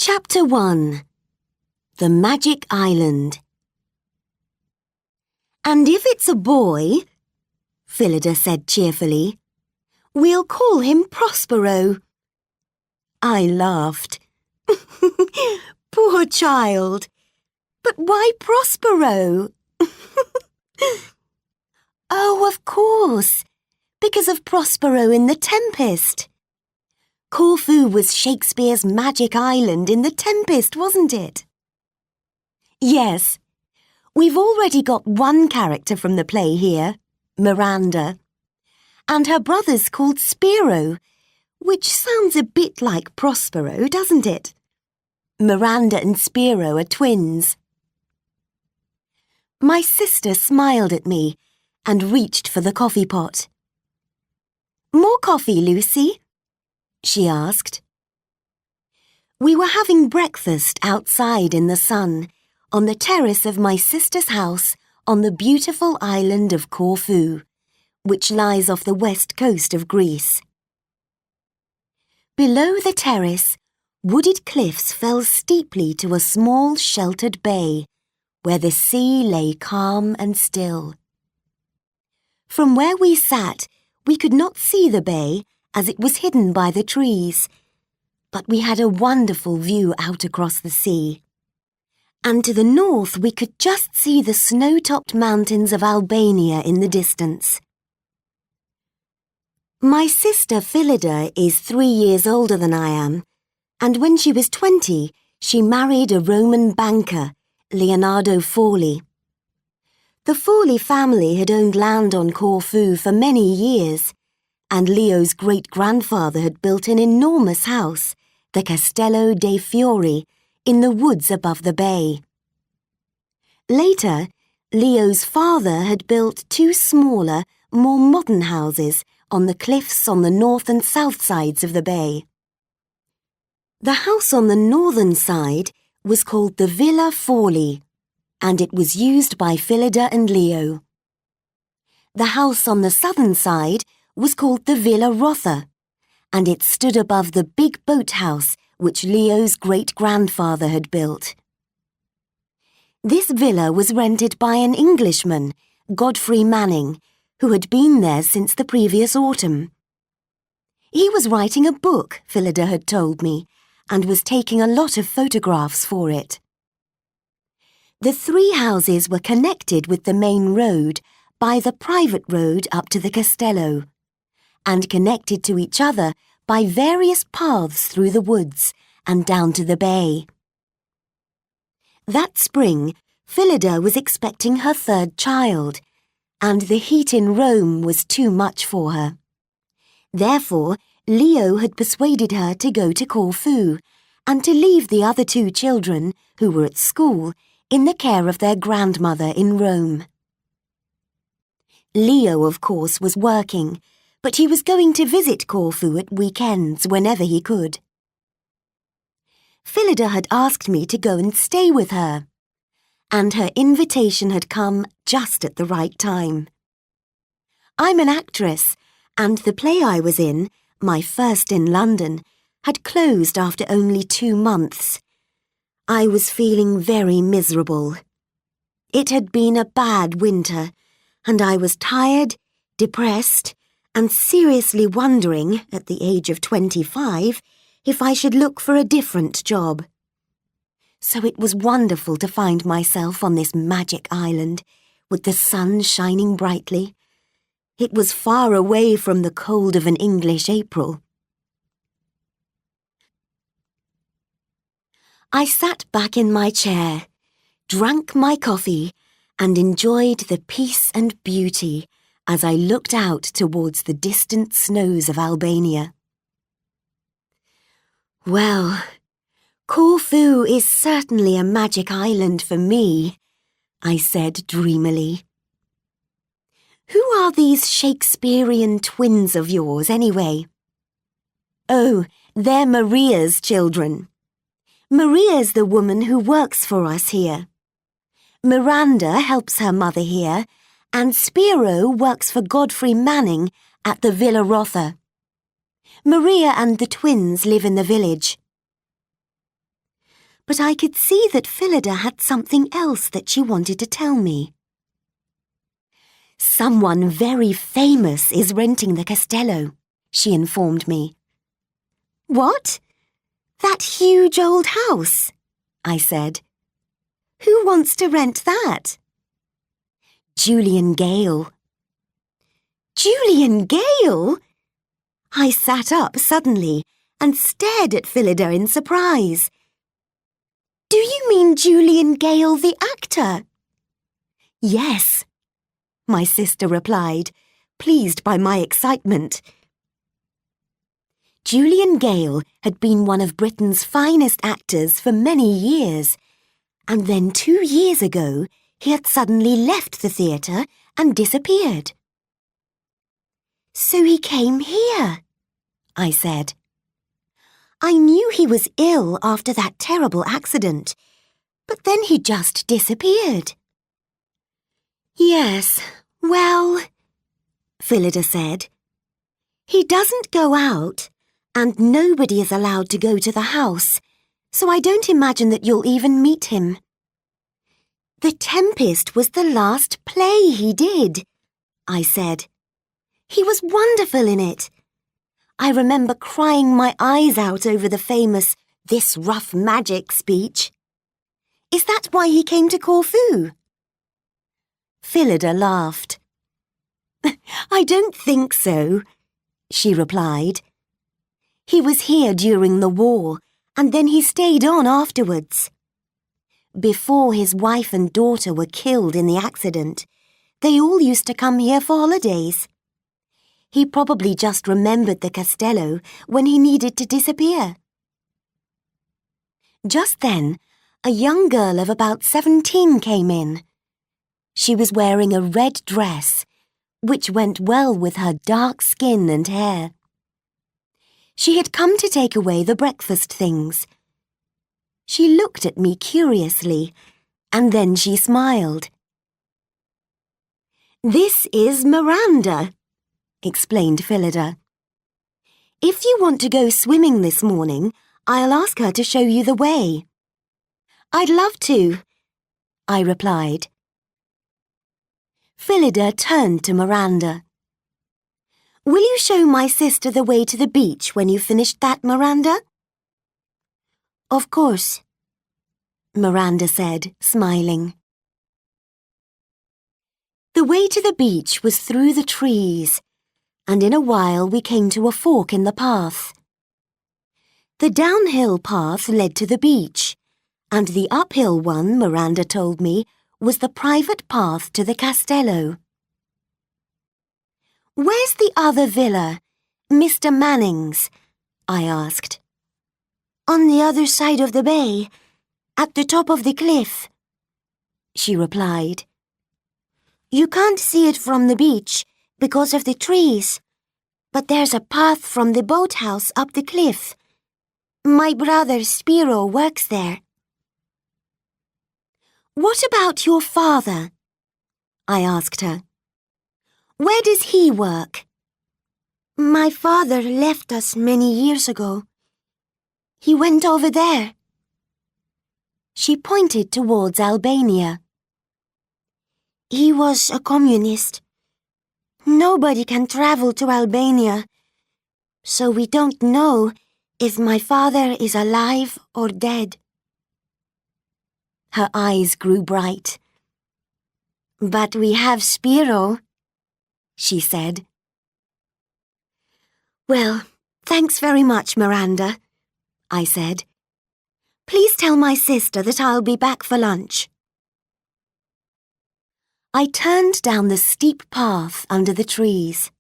Chapter 1. The Magic Island. "And if it's a boy," Phillida said cheerfully, "we'll call him Prospero." I laughed. Poor child. But why Prospero? Oh, of course, because of Prospero in The Tempest. Corfu was Shakespeare's magic island in The Tempest, wasn't it? Yes. We've already got one character from the play here, Miranda. And her brother's called Spiro, which sounds a bit like Prospero, doesn't it? Miranda and Spiro are twins. My sister smiled at me and reached for the coffee pot. "More coffee, Lucy?" she asked. We were having breakfast outside in the sun, on the terrace of my sister's house on the beautiful island of Corfu, which lies off the west coast of Greece. Below the terrace, wooded cliffs fell steeply to a small sheltered bay, where the sea lay calm and still. From where we sat, we could not see the bay as it was hidden by the trees, but we had a wonderful view out across the sea. And to the north we could just see the snow-topped mountains of Albania in the distance. My sister Phillida is 3 years older than I am, and when she was 20, she married a Roman banker, Leonardo Forlì. The Forlì family had owned land on Corfu for many years, and Leo's great-grandfather had built an enormous house, the Castello dei Fiori, in the woods above the bay. Later, Leo's father had built 2 smaller, more modern houses on the cliffs on the north and south sides of the bay. The house on the northern side was called the Villa Forlì, and it was used by Phillida and Leo. The house on the southern side was called the Villa Rotha, and it stood above the big boathouse which Leo's great-grandfather had built. This villa was rented by an Englishman, Godfrey Manning, who had been there since the previous autumn. He was writing a book, Phillida had told me, and was taking a lot of photographs for it. The 3 houses were connected with the main road by the private road up to the Castello, and connected to each other by various paths through the woods and down to the bay. That spring, Phillida was expecting her 3rd child, and the heat in Rome was too much for her. Therefore, Leo had persuaded her to go to Corfu and to leave the other 2 children, who were at school, in the care of their grandmother in Rome. Leo, of course, was working, but he was going to visit Corfu at weekends whenever he could. Phillida had asked me to go and stay with her, and her invitation had come just at the right time. I'm an actress, and the play I was in, my first in London, had closed after only 2 months. I was feeling very miserable. It had been a bad winter, and I was tired, depressed, and seriously wondering, at the age of 25, if I should look for a different job. So it was wonderful to find myself on this magic island, with the sun shining brightly. It was far away from the cold of an English April. I sat back in my chair, drank my coffee, and enjoyed the peace and beauty as I looked out towards the distant snows of Albania. Well, Corfu is certainly a magic island for me, I said dreamily. Who are these Shakespearean twins of yours, anyway? Oh, they're Maria's children. Maria's the woman who works for us here. Miranda helps her mother here, and Spiro works for Godfrey Manning at the Villa Rotha. Maria and the twins live in the village. but I could see that Phillida had something else that she wanted to tell me. Someone very famous is renting the castello, she informed me. What? That huge old house? I said. Who wants to rent that? Julian Gale. Julian Gale? I sat up suddenly and stared at Phillida in surprise. Do you mean Julian Gale, the actor? Yes, my sister replied, pleased by my excitement. Julian Gale had been one of Britain's finest actors for many years, and then 2 years ago he had suddenly left the theatre and disappeared. So he came here, I said. I knew he was ill after that terrible accident, but then he just disappeared. Yes, well, Phillida said. He doesn't go out, and nobody is allowed to go to the house, so I don't imagine that you'll even meet him. The Tempest was the last play he did, I said. He was wonderful in it. I remember crying my eyes out over the famous "This Rough Magic" speech. Is that why he came to Corfu? Phillida laughed. I don't think so, she replied. He was here during the war, and then he stayed on afterwards. Before his wife and daughter were killed in the accident, they all used to come here for holidays. He probably just remembered the castello when he needed to disappear. Just then, a young girl of about 17 came in. She was wearing a red dress, which went well with her dark skin and hair. She had come to take away the breakfast things. She looked at me curiously, and then she smiled. This is Miranda, explained Phillida. If you want to go swimming this morning, I'll ask her to show you the way. I'd love to, I replied. Phillida turned to Miranda. Will you show my sister the way to the beach when you've finished that, Miranda? Of course, Miranda said, smiling. The way to the beach was through the trees, and in a while we came to a fork in the path. The downhill path led to the beach, and the uphill one, Miranda told me, was the private path to the castello. Where's the other villa, Mr. Manning's? I asked. On the other side of the bay, at the top of the cliff, she replied. You can't see it from the beach because of the trees, but there's a path from the boathouse up the cliff. My brother Spiro works there. What about your father? I asked her. Where does he work? My father left us many years ago. He went over there. She pointed towards Albania. He was a communist. Nobody can travel to Albania, so we don't know if my father is alive or dead. Her eyes grew bright. But we have Spiro, she said. Well, thanks very much, Miranda, I said. Please tell my sister that I'll be back for lunch. I turned down the steep path under the trees.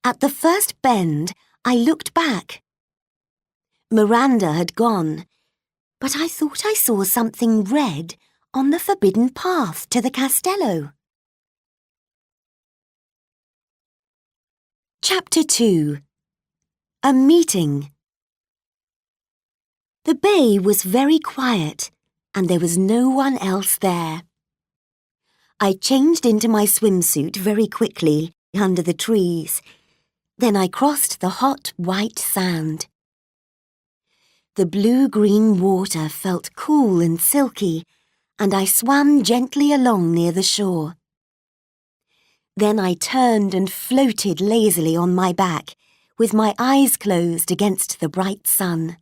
At the first bend, I looked back. Miranda had gone, but I thought I saw something red on the forbidden path to the castello. Chapter 2. A Meeting. The bay was very quiet, and there was no one else there. I changed into my swimsuit very quickly under the trees. Then I crossed the hot, white sand. The blue-green water felt cool and silky, and I swam gently along near the shore. Then I turned and floated lazily on my back, with my eyes closed against the bright sun.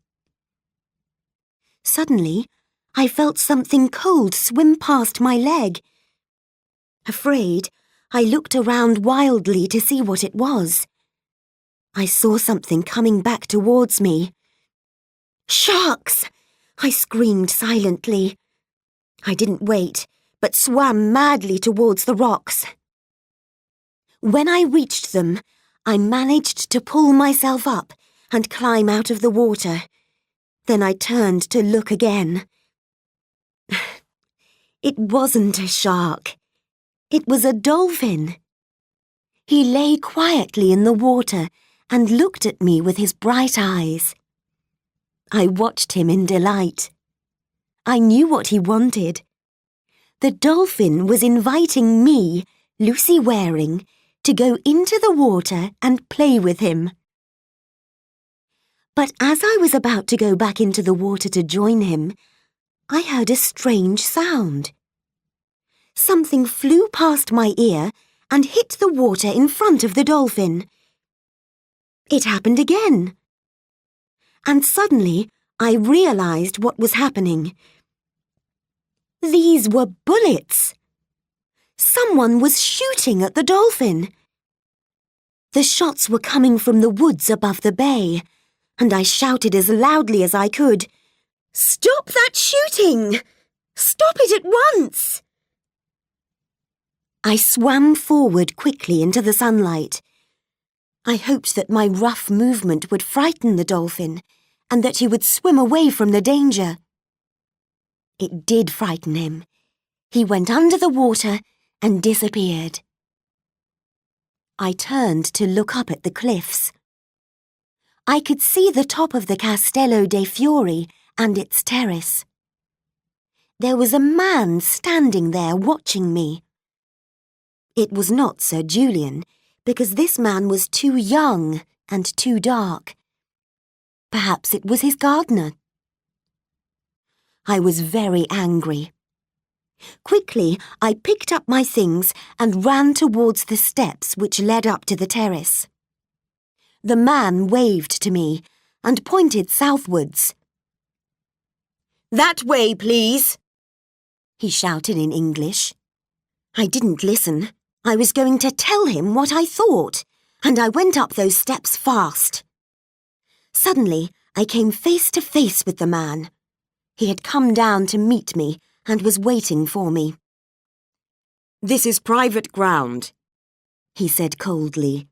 Suddenly, I felt something cold swim past my leg. Afraid, I looked around wildly to see what it was. I saw something coming back towards me. "Sharks!" I screamed silently. I didn't wait, but swam madly towards the rocks. When I reached them, I managed to pull myself up and climb out of the water. Then I turned to look again. It wasn't a shark. It was a dolphin. He lay quietly in the water and looked at me with his bright eyes. I watched him in delight. I knew what he wanted. The dolphin was inviting me, Lucy Waring, to go into the water and play with him. But as I was about to go back into the water to join him, I heard a strange sound. Something flew past my ear and hit the water in front of the dolphin. It happened again. And suddenly, I realized what was happening. These were bullets. Someone was shooting at the dolphin. The shots were coming from the woods above the bay, and I shouted as loudly as I could, "Stop that shooting! Stop it at once!" I swam forward quickly into the sunlight. I hoped that my rough movement would frighten the dolphin and that he would swim away from the danger. It did frighten him. He went under the water and disappeared. I turned to look up at the cliffs. I could see the top of the Castello dei Fiori and its terrace. There was a man standing there watching me. It was not Sir Julian, because this man was too young and too dark. Perhaps it was his gardener. I was very angry. Quickly, I picked up my things and ran towards the steps which led up to the terrace. The man waved to me and pointed southwards. "That way, please," he shouted in English. I didn't listen. I was going to tell him what I thought, and I went up those steps fast. Suddenly, I came face to face with the man. He had come down to meet me and was waiting for me. "This is private ground," he said coldly.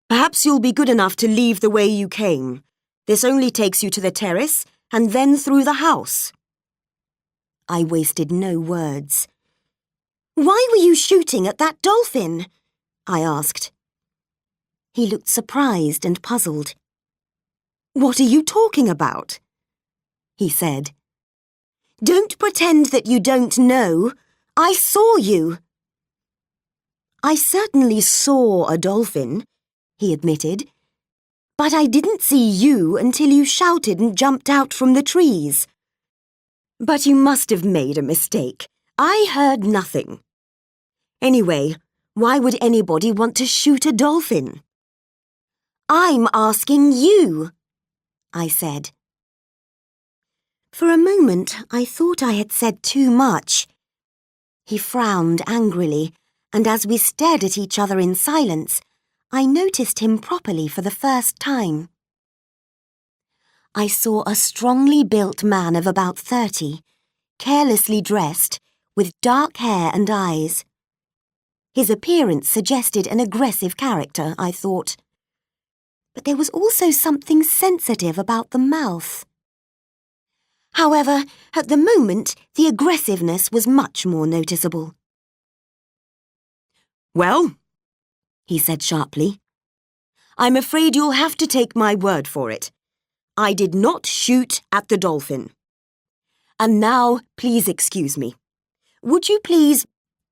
"Perhaps you'll be good enough to leave the way you came. This only takes you to the terrace and then through the house." I wasted no words. "Why were you shooting at that dolphin?" I asked. He looked surprised and puzzled. "What are you talking about?" he said. "Don't pretend that you don't know. I saw you." "I certainly saw a dolphin," he admitted. "But I didn't see you until you shouted and jumped out from the trees." "But you must have made a mistake. I heard nothing. Anyway, why would anybody want to shoot a dolphin?" "I'm asking you," I said. For a moment, I thought I had said too much. He frowned angrily, and as we stared at each other in silence, I noticed him properly for the first time. I saw a strongly built man of about 30, carelessly dressed, with dark hair and eyes. His appearance suggested an aggressive character, I thought. But there was also something sensitive about the mouth. However, at the moment, the aggressiveness was much more noticeable. "Well," he said sharply, "I'm afraid you'll have to take my word for it. I did not shoot at the dolphin. And now, please excuse me. Would you please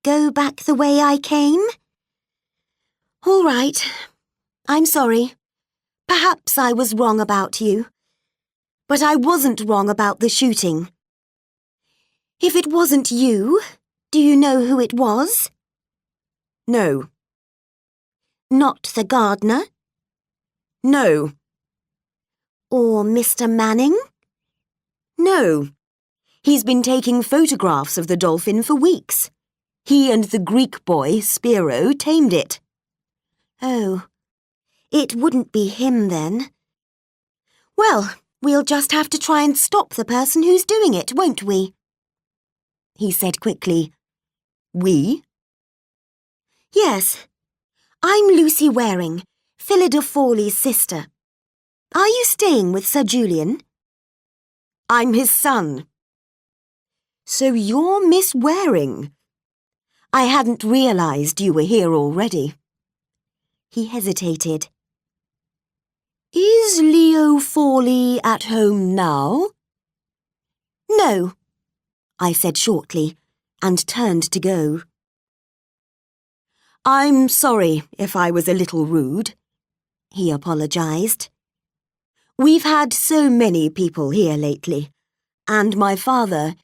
go back the way I came?" "All right. I'm sorry. Perhaps I was wrong about you. But I wasn't wrong about the shooting. If it wasn't you, do you know who it was? No. Not the gardener? No. Or Mr. Manning? No. He's been taking photographs of the dolphin for weeks. He and the Greek boy, Spiro, tamed it. Oh, it wouldn't be him then. Well, we'll just have to try and stop the person who's doing it, won't we? He said quickly. We? Yes. I'm Lucy Waring, Phillida Fawley's sister. Are you staying with Sir Julian? I'm his son. So you're Miss Waring? I hadn't realised you were here already. He hesitated. Is Leo Fawley at home now? No, I said shortly, and turned to go. I'm sorry if I was a little rude, he apologised. We've had so many people here lately, and my father,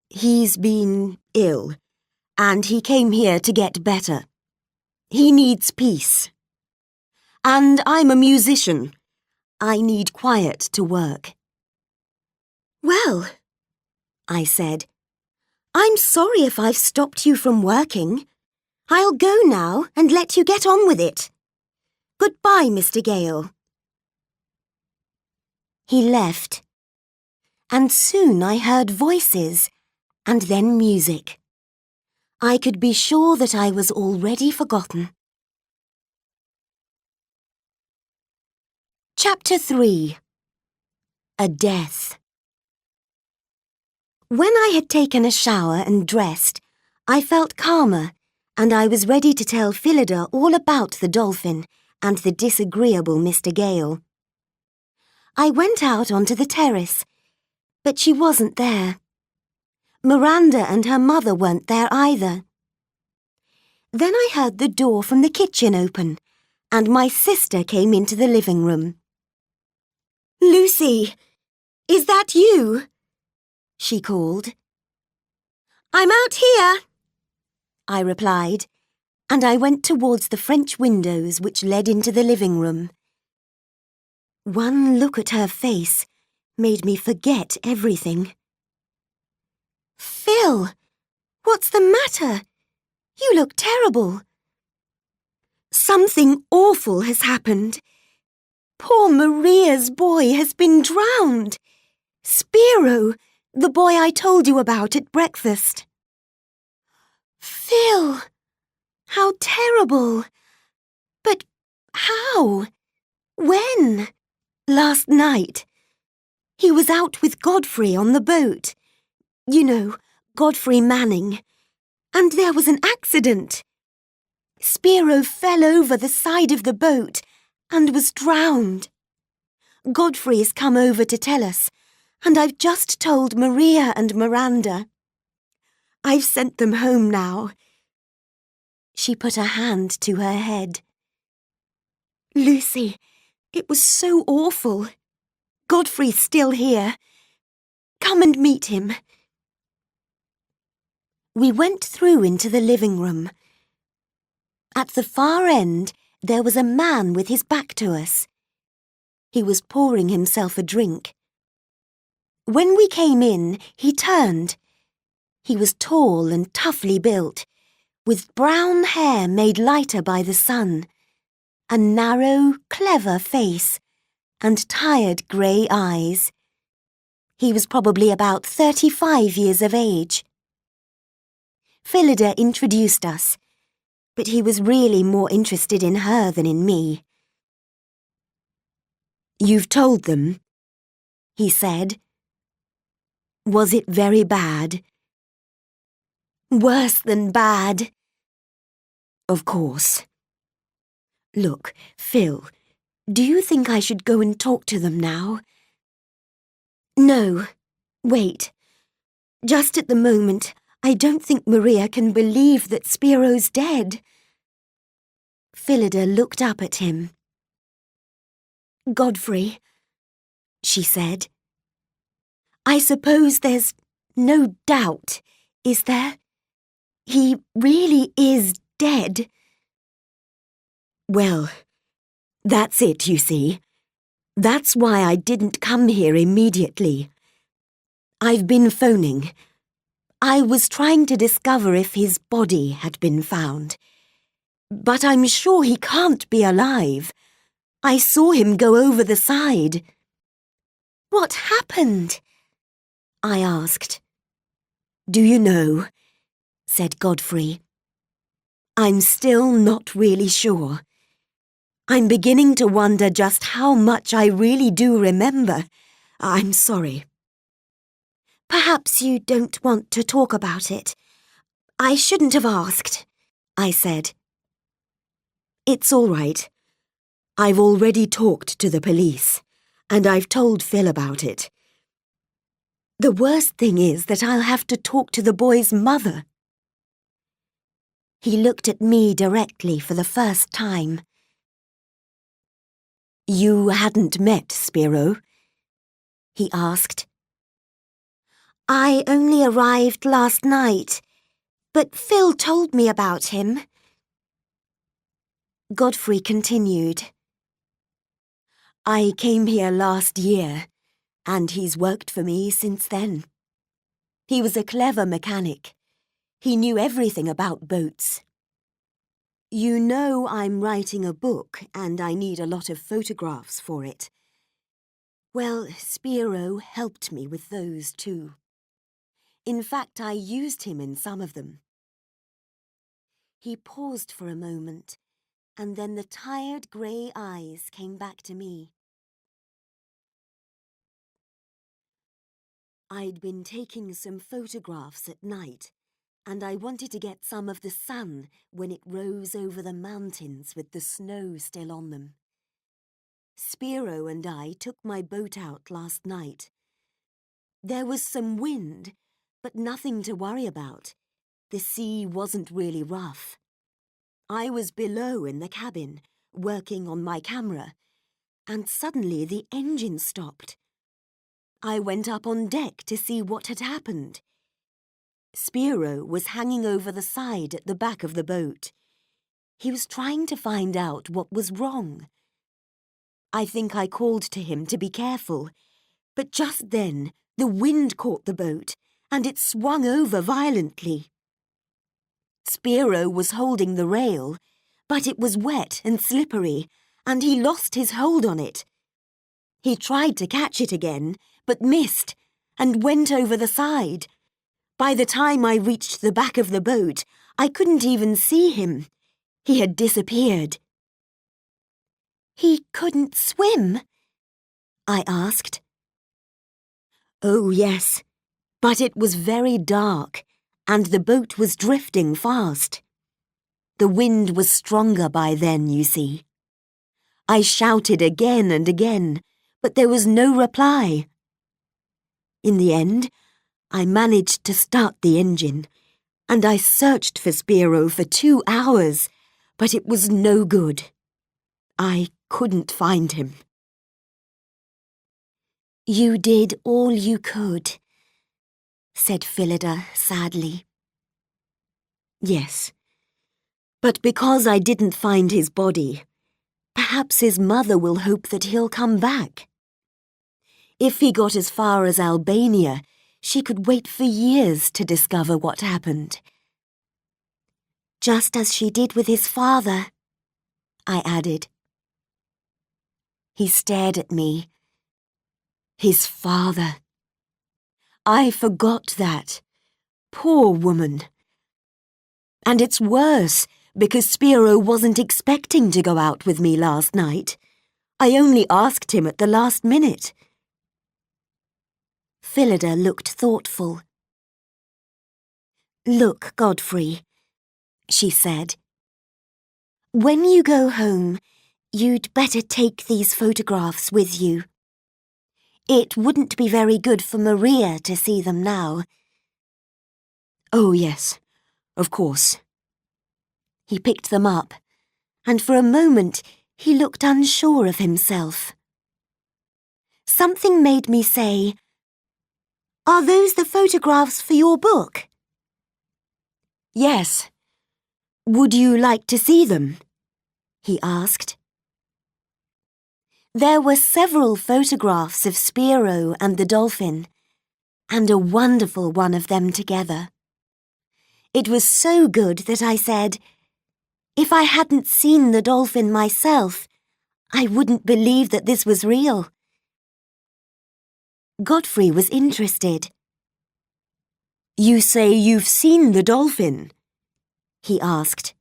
he's been ill, and he came here to get better. He needs peace. And I'm a musician. I need quiet to work. Well, I said, I'm sorry if I've stopped you from working. I'll go now and let you get on with it. Goodbye, Mr. Gale. He left, and soon I heard voices and then music. I could be sure that I was already forgotten. Chapter 3. A Death. When I had taken a shower and dressed, I felt calmer, and I was ready to tell Phillida all about the dolphin and the disagreeable Mr. Gale. I went out onto the terrace, but she wasn't there. Miranda and her mother weren't there either. Then I heard the door from the kitchen open, and my sister came into the living room. Lucy, is that you? She called. I'm out here, I replied, and I went towards the French windows which led into the living room. One look at her face made me forget everything. Phil, what's the matter? You look terrible. Something awful has happened. Poor Maria's boy has been drowned. Spiro, the boy I told you about at breakfast. Phil, how terrible. But how? When? Last night. He was out with Godfrey on the boat. You know, Godfrey Manning. And there was an accident. Spiro fell over the side of the boat and was drowned. Godfrey's come over to tell us, and I've just told Maria and Miranda. I've sent them home now. She put a hand to her head. Lucy, it was so awful. Godfrey's still here. Come and meet him. We went through into the living room. At the far end, there was a man with his back to us. He was pouring himself a drink. When we came in, he turned. He was tall and toughly built, with brown hair made lighter by the sun, a narrow, clever face, and tired grey eyes. He was probably about 35 years of age. Phillida introduced us, but he was really more interested in her than in me. You've told them, he said. Was it very bad? Worse than bad. Of course. Look, Phil, do you think I should go and talk to them now? No, wait. Just at the moment, I don't think Maria can believe that Spiro's dead. Phillida looked up at him. Godfrey, she said. I suppose there's no doubt, is there? He really is dead. Well, that's it, you see. That's why I didn't come here immediately. I've been phoning. I was trying to discover if his body had been found. But I'm sure he can't be alive. I saw him go over the side. What happened? I asked. Do you know? Said Godfrey. I'm still not really sure. I'm beginning to wonder just how much I really do remember. I'm sorry. Perhaps you don't want to talk about it. I shouldn't have asked, I said. It's all right. I've already talked to the police, and I've told Phil about it. The worst thing is that I'll have to talk to the boy's mother. He looked at me directly for the first time. You hadn't met Spiro? He asked. I only arrived last night, but Phil told me about him. Godfrey continued. I came here last year, and he's worked for me since then. He was a clever mechanic. He knew everything about boats. You know I'm writing a book, and I need a lot of photographs for it. Well, Spiro helped me with those too. In fact, I used him in some of them. He paused for a moment, and then the tired grey eyes came back to me. I'd been taking some photographs at night, and I wanted to get some of the sun when it rose over the mountains with the snow still on them. Spiro and I took my boat out last night. There was some wind, but nothing to worry about. The sea wasn't really rough. I was below in the cabin, working on my camera, and suddenly the engine stopped. I went up on deck to see what had happened. Spiro was hanging over the side at the back of the boat. He was trying to find out what was wrong. I think I called to him to be careful, but just then the wind caught the boat and it swung over violently. Spiro was holding the rail, but it was wet and slippery, and he lost his hold on it. He tried to catch it again, but missed, and went over the side. By the time I reached the back of the boat, I couldn't even see him. He had disappeared. He couldn't swim? I asked. Oh, yes, but it was very dark, and the boat was drifting fast. The wind was stronger by then, you see. I shouted again and again, but there was no reply. In the end, I managed to start the engine, and I searched for Spiro for 2 hours, but it was no good. I couldn't find him. You did all you could, said Phillida sadly. Yes, but because I didn't find his body, perhaps his mother will hope that he'll come back. If he got as far as Albania, she could wait for years to discover what happened. Just as she did with his father, I added. He stared at me. His father. I forgot that. Poor woman. And it's worse, because Spiro wasn't expecting to go out with me last night. I only asked him at the last minute. Phillida looked thoughtful. Look, Godfrey, she said. When you go home, you'd better take these photographs with you. It wouldn't be very good for Maria to see them now. Oh, yes, of course. He picked them up, and for a moment he looked unsure of himself. Something made me say, Are those the photographs for your book? Yes. Would you like to see them? He asked. There were several photographs of Spiro and the dolphin, and a wonderful one of them together. It was so good that I said, if I hadn't seen the dolphin myself, I wouldn't believe that this was real. Godfrey was interested. You say you've seen the dolphin? He asked.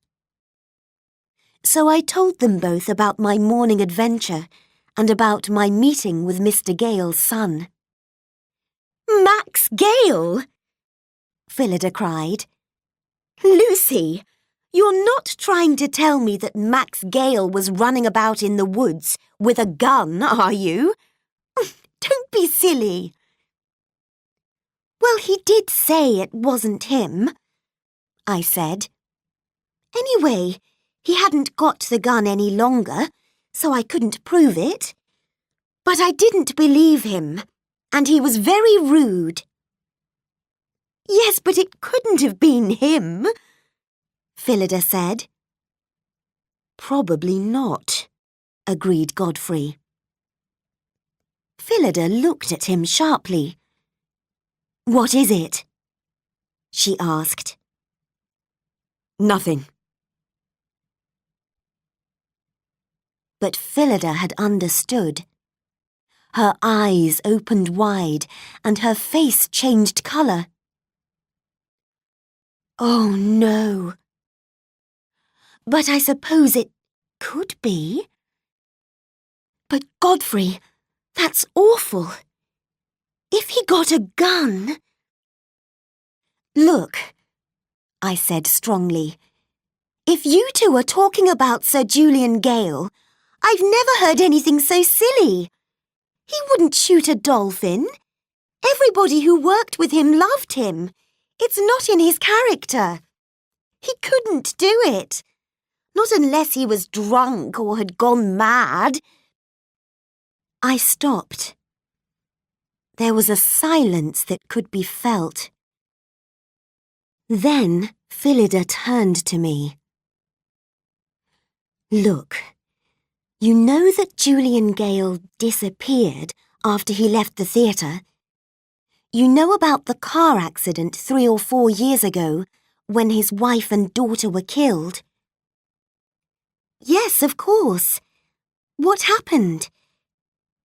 So I told them both about my morning adventure and about my meeting with Mr. Gale's son. Max Gale! Phillida cried. Lucy, you're not trying to tell me that Max Gale was running about in the woods with a gun, are you? Don't be silly. Well, he did say it wasn't him, I said. Anyway, he hadn't got the gun any longer, so I couldn't prove it. But I didn't believe him, and he was very rude. Yes, but it couldn't have been him, Phillida said. Probably not, agreed Godfrey. Phillida looked at him sharply. What is it? She asked. Nothing. But Phillida had understood. Her eyes opened wide and her face changed colour. Oh, no. But I suppose it could be. But Godfrey, that's awful. If he got a gun... Look, I said strongly, if you two are talking about Sir Julian Gale, I've never heard anything so silly. He wouldn't shoot a dolphin. Everybody who worked with him loved him. It's not in his character. He couldn't do it. Not unless he was drunk or had gone mad. I stopped. There was a silence that could be felt. Then Phillida turned to me. Look, you know that Julian Gale disappeared after he left the theatre? You know about the car accident 3 or 4 years ago when his wife and daughter were killed? Yes, of course. What happened?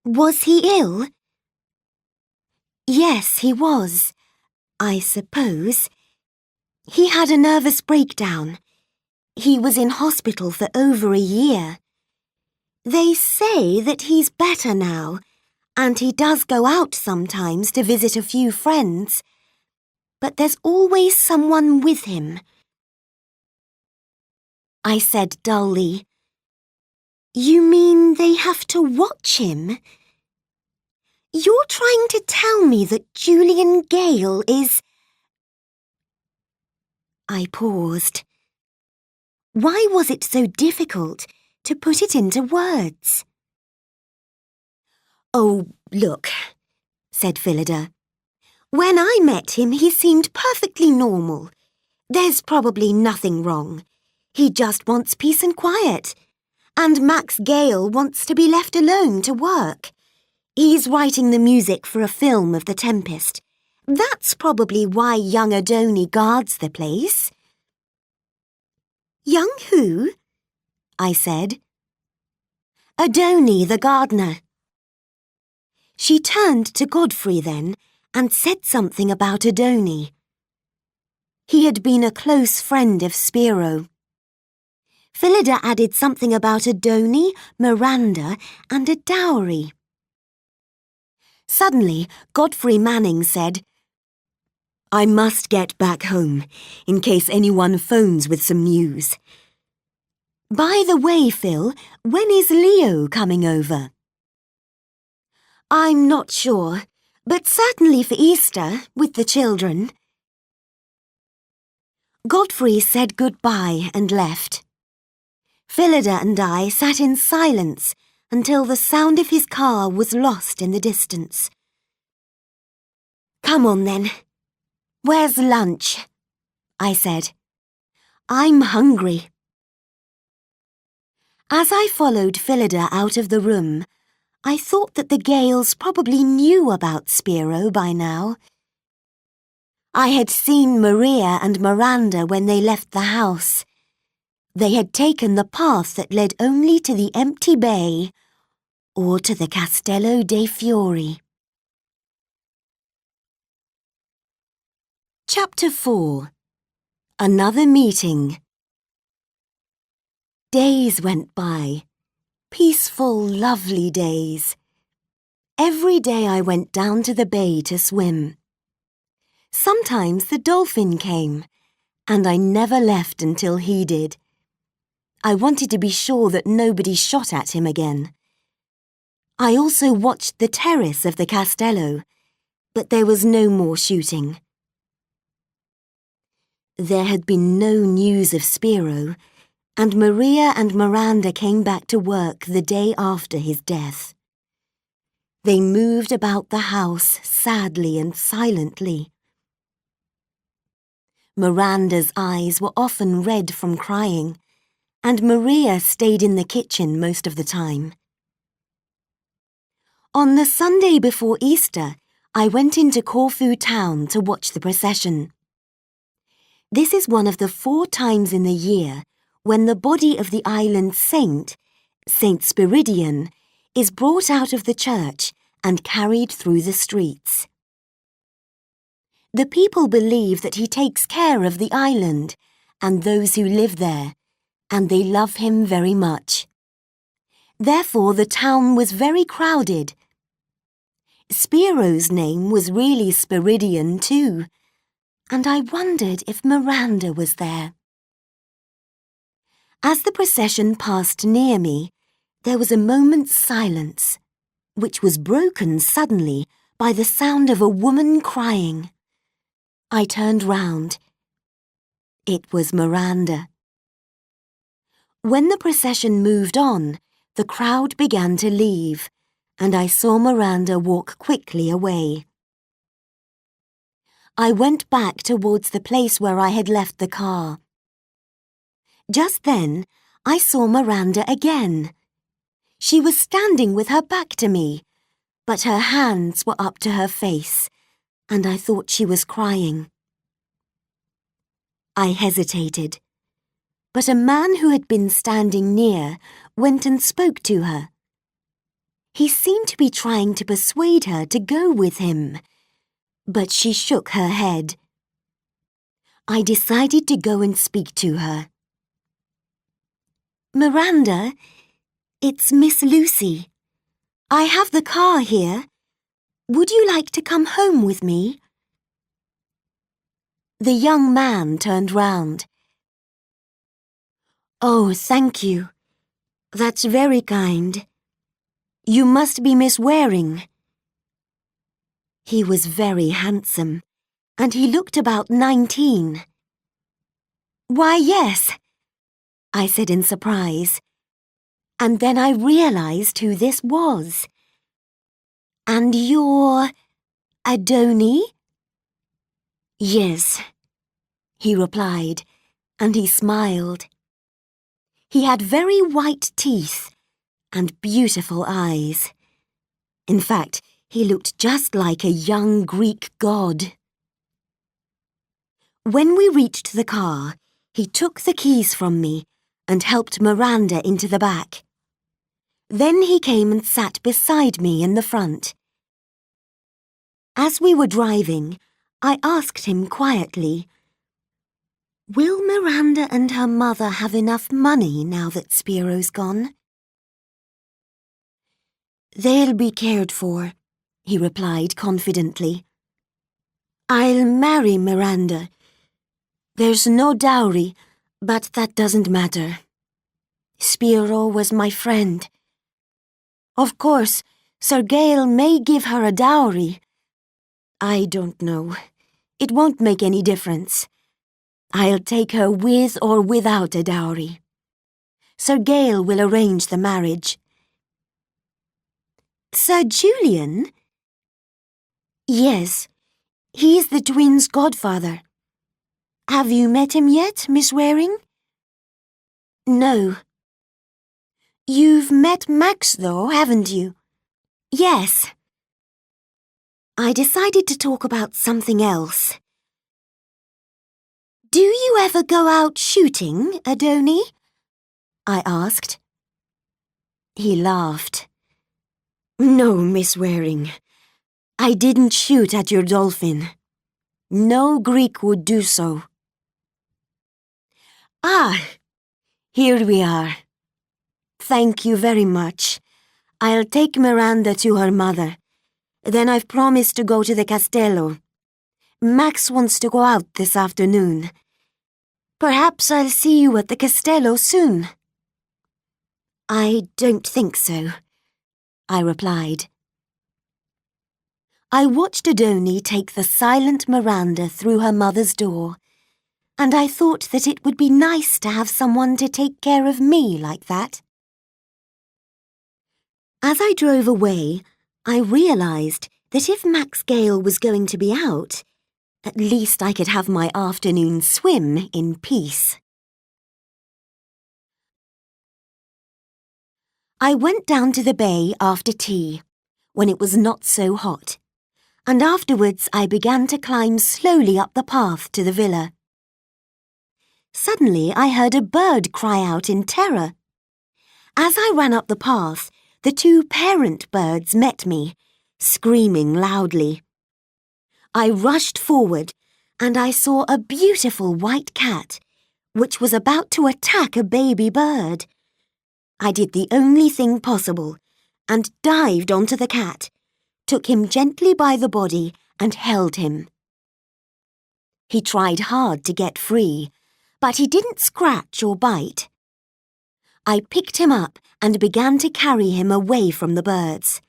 Was he ill? Yes, he was, I suppose. He had a nervous breakdown. He was in hospital for over a year. They say that he's better now, and he does go out sometimes to visit a few friends. But there's always someone with him. I said dully, You mean they have to watch him? You're trying to tell me that Julian Gale is... I paused. Why was it so difficult to put it into words? Oh, look, said Phillida. When I met him, he seemed perfectly normal. There's probably nothing wrong. He just wants peace and quiet. And Max Gale wants to be left alone to work. He's writing the music for a film of The Tempest. That's probably why young Adoni guards the place. Young who? I said. Adoni, the gardener. She turned to Godfrey then and said something about Adoni. He had been a close friend of Spiro. Phillida added something about Adoni, Miranda, and a dowry. Suddenly, Godfrey Manning said, I must get back home, in case anyone phones with some news. By the way, Phil, when is Leo coming over? I'm not sure, but certainly for Easter, with the children. Godfrey said goodbye and left. Phillida and I sat in silence until the sound of his car was lost in the distance. Come on then. Where's lunch? I said. I'm hungry. As I followed Phillida out of the room, I thought that the Gales probably knew about Spiro by now. I had seen Maria and Miranda when they left the house. They had taken the path that led only to the empty bay or to the Castello dei Fiori. Chapter 4. Another Meeting. Days went by. Peaceful, lovely days. Every day I went down to the bay to swim. Sometimes the dolphin came, and I never left until he did. I wanted to be sure that nobody shot at him again. I also watched the terrace of the Castello, but there was no more shooting. There had been no news of Spiro, and Maria and Miranda came back to work the day after his death. They moved about the house sadly and silently. Miranda's eyes were often red from crying, and Maria stayed in the kitchen most of the time. On the Sunday before Easter, I went into Corfu town to watch the procession. This is one of the 4 times in the year when the body of the island saint, Saint Spiridion, is brought out of the church and carried through the streets. The people believe that he takes care of the island and those who live there, and they love him very much. Therefore, the town was very crowded. Spiro's name was really Spiridion too, and I wondered if Miranda was there. As the procession passed near me, there was a moment's silence, which was broken suddenly by the sound of a woman crying. I turned round. It was Miranda. When the procession moved on, the crowd began to leave, and I saw Miranda walk quickly away. I went back towards the place where I had left the car. Just then, I saw Miranda again. She was standing with her back to me, but her hands were up to her face, and I thought she was crying. I hesitated, but a man who had been standing near went and spoke to her. He seemed to be trying to persuade her to go with him, but she shook her head. I decided to go and speak to her. Miranda, it's Miss Lucy. I have the car here. Would you like to come home with me? The young man turned round. Oh, thank you. That's very kind. You must be Miss Waring. He was very handsome, and he looked about 19. Why, yes, I said in surprise, and then I realized who this was. And you're Adoni? Yes, he replied, and he smiled. He had very white teeth and beautiful eyes. In fact, he looked just like a young Greek god. When we reached the car, he took the keys from me and helped Miranda into the back. Then he came and sat beside me in the front. As we were driving, I asked him quietly, "Will Miranda and her mother have enough money now that Spiro's gone?" "They'll be cared for," he replied confidently. "I'll marry Miranda. There's no dowry, but that doesn't matter. Spiro was my friend. Of course, Sir Gael may give her a dowry. I don't know. It won't make any difference. I'll take her with or without a dowry. Sir Gael will arrange the marriage." "Sir Julian?" "Yes, He's the twins' godfather. Have you met him yet, Miss Waring? No. You've met Max, though, haven't you? Yes. I decided to talk about something else. Do you ever go out shooting, Adoni? I asked. He laughed. No, Miss Waring. I didn't shoot at your dolphin. No Greek would do so. Ah, here we are. Thank you very much. I'll take Miranda to her mother. Then I've promised to go to the Castello. Max wants to go out this afternoon. Perhaps I'll see you at the Castello soon. I don't think so, I replied. I watched Adoni take the silent Miranda through her mother's door, and I thought that it would be nice to have someone to take care of me like that. As I drove away, I realised that if Max Gale was going to be out, at least I could have my afternoon swim in peace. I went down to the bay after tea, when it was not so hot, and afterwards I began to climb slowly up the path to the villa. Suddenly I heard a bird cry out in terror. As I ran up the path, the two parent birds met me, screaming loudly. I rushed forward, and I saw a beautiful white cat, which was about to attack a baby bird. I did the only thing possible, and dived onto the cat, took him gently by the body, and held him. He tried hard to get free, but he didn't scratch or bite. I picked him up and began to carry him away from the birds.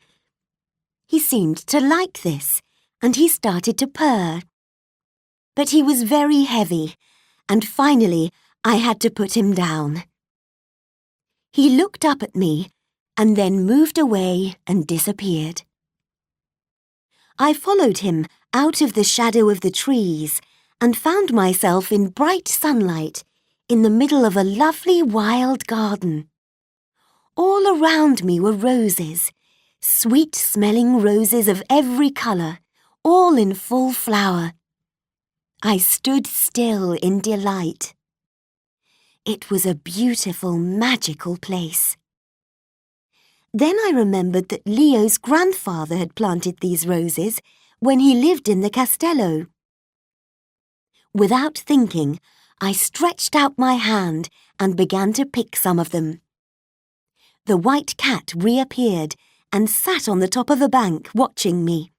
He seemed to like this, and he started to purr. But he was very heavy, and finally I had to put him down. He looked up at me, and then moved away and disappeared. I followed him out of the shadow of the trees and found myself in bright sunlight in the middle of a lovely wild garden. All around me were roses, sweet-smelling roses of every colour, all in full flower. I stood still in delight. It was a beautiful, magical place. Then I remembered that Leo's grandfather had planted these roses when he lived in the Castello. Without thinking, I stretched out my hand and began to pick some of them. The white cat reappeared and sat on the top of a bank watching me.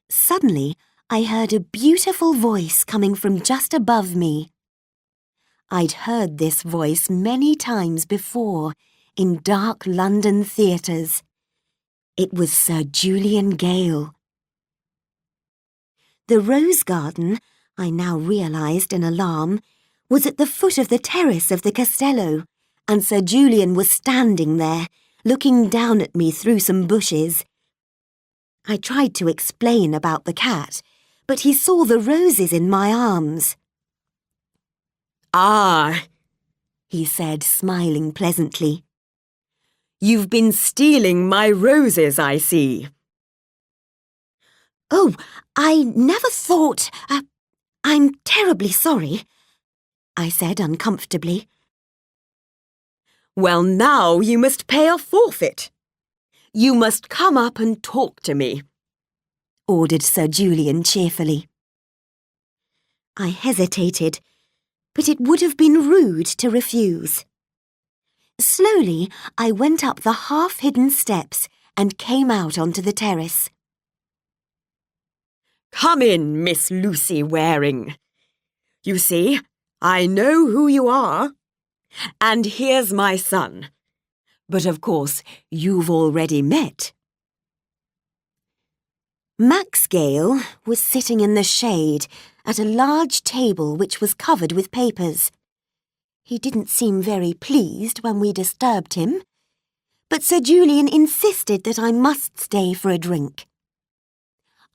Suddenly, I heard a beautiful voice coming from just above me. I'd heard this voice many times before in dark London theatres. It was Sir Julian Gale. The rose garden, I now realised in alarm, was at the foot of the terrace of the Castello, and Sir Julian was standing there, looking down at me through some bushes. I tried to explain about the cat, but he saw the roses in my arms. Ah, he said, smiling pleasantly. You've been stealing my roses, I see. Oh, I never thought... I'm terribly sorry, I said uncomfortably. Well, now you must pay a forfeit. You must come up and talk to me, ordered Sir Julian cheerfully. I hesitated, but it would have been rude to refuse. Slowly, I went up the half-hidden steps and came out onto the terrace. Come in, Miss Lucy Waring. You see, I know who you are. And here's my son. But of course, you've already met. Max Gale was sitting in the shade at a large table which was covered with papers. He didn't seem very pleased when we disturbed him, but Sir Julian insisted that I must stay for a drink.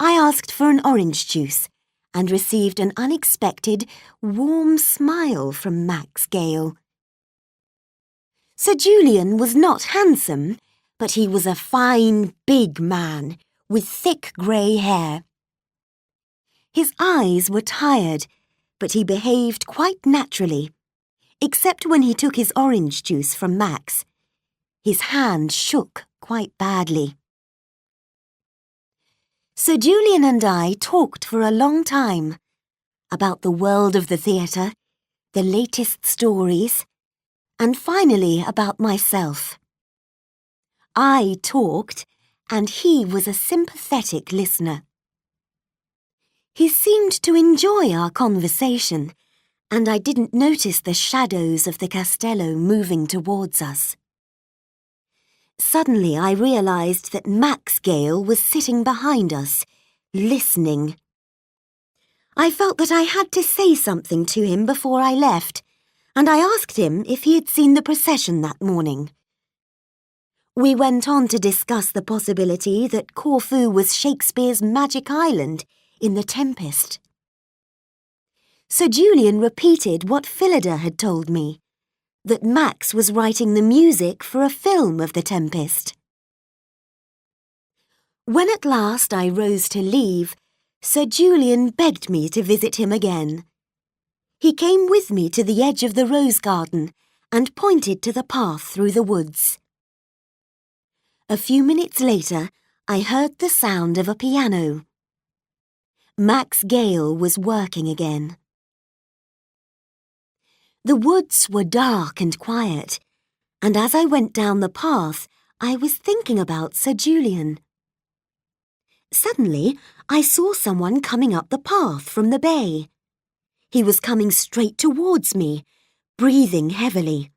I asked for an orange juice and received an unexpected, warm smile from Max Gale. Sir Julian was not handsome, but he was a fine, big man with thick grey hair. His eyes were tired, but he behaved quite naturally, except when he took his orange juice from Max. His hand shook quite badly. Sir Julian and I talked for a long time about the world of the theatre, the latest stories, and finally about myself. I talked, and he was a sympathetic listener. He seemed to enjoy our conversation, and I didn't notice the shadows of the castello moving towards us. Suddenly I realised that Max Gale was sitting behind us, listening. I felt that I had to say something to him before I left, and I asked him if he had seen the procession that morning. We went on to discuss the possibility that Corfu was Shakespeare's magic island in The Tempest. Sir Julian repeated what Phillida had told me, that Max was writing the music for a film of The Tempest. When at last I rose to leave, Sir Julian begged me to visit him again. He came with me to the edge of the rose garden and pointed to the path through the woods. A few minutes later, I heard the sound of a piano. Max Gale was working again. The woods were dark and quiet, and as I went down the path, I was thinking about Sir Julian. Suddenly, I saw someone coming up the path from the bay. He was coming straight towards me, breathing heavily.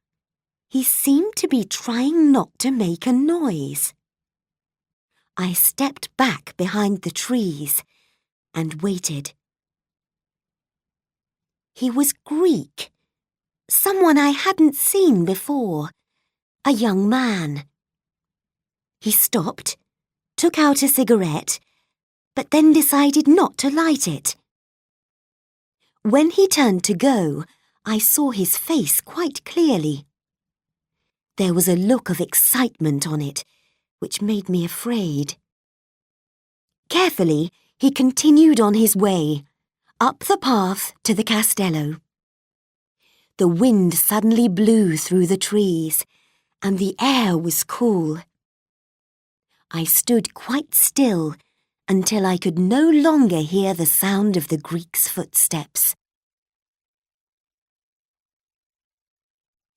He seemed to be trying not to make a noise. I stepped back behind the trees and waited. He was Greek. Someone I hadn't seen before, a young man. He stopped, took out a cigarette, but then decided not to light it. When he turned to go, I saw his face quite clearly. There was a look of excitement on it, which made me afraid. Carefully, he continued on his way, up the path to the castello. The wind suddenly blew through the trees, and the air was cool. I stood quite still until I could no longer hear the sound of the Greek's footsteps.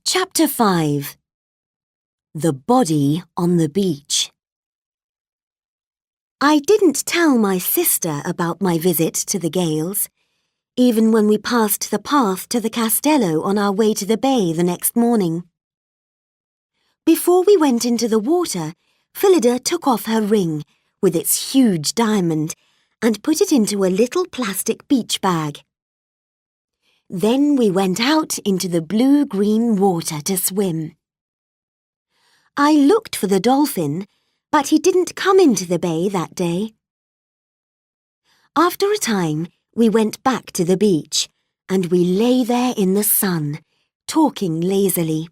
Chapter 5. The Body on the Beach. I didn't tell my sister about my visit to the Gales, even when we passed the path to the castello on our way to the bay the next morning. Before we went into the water, Phillida took off her ring with its huge diamond and put it into a little plastic beach bag. Then we went out into the blue-green water to swim. I looked for the dolphin, but he didn't come into the bay that day. After a time, we went back to the beach, and we lay there in the sun, talking lazily.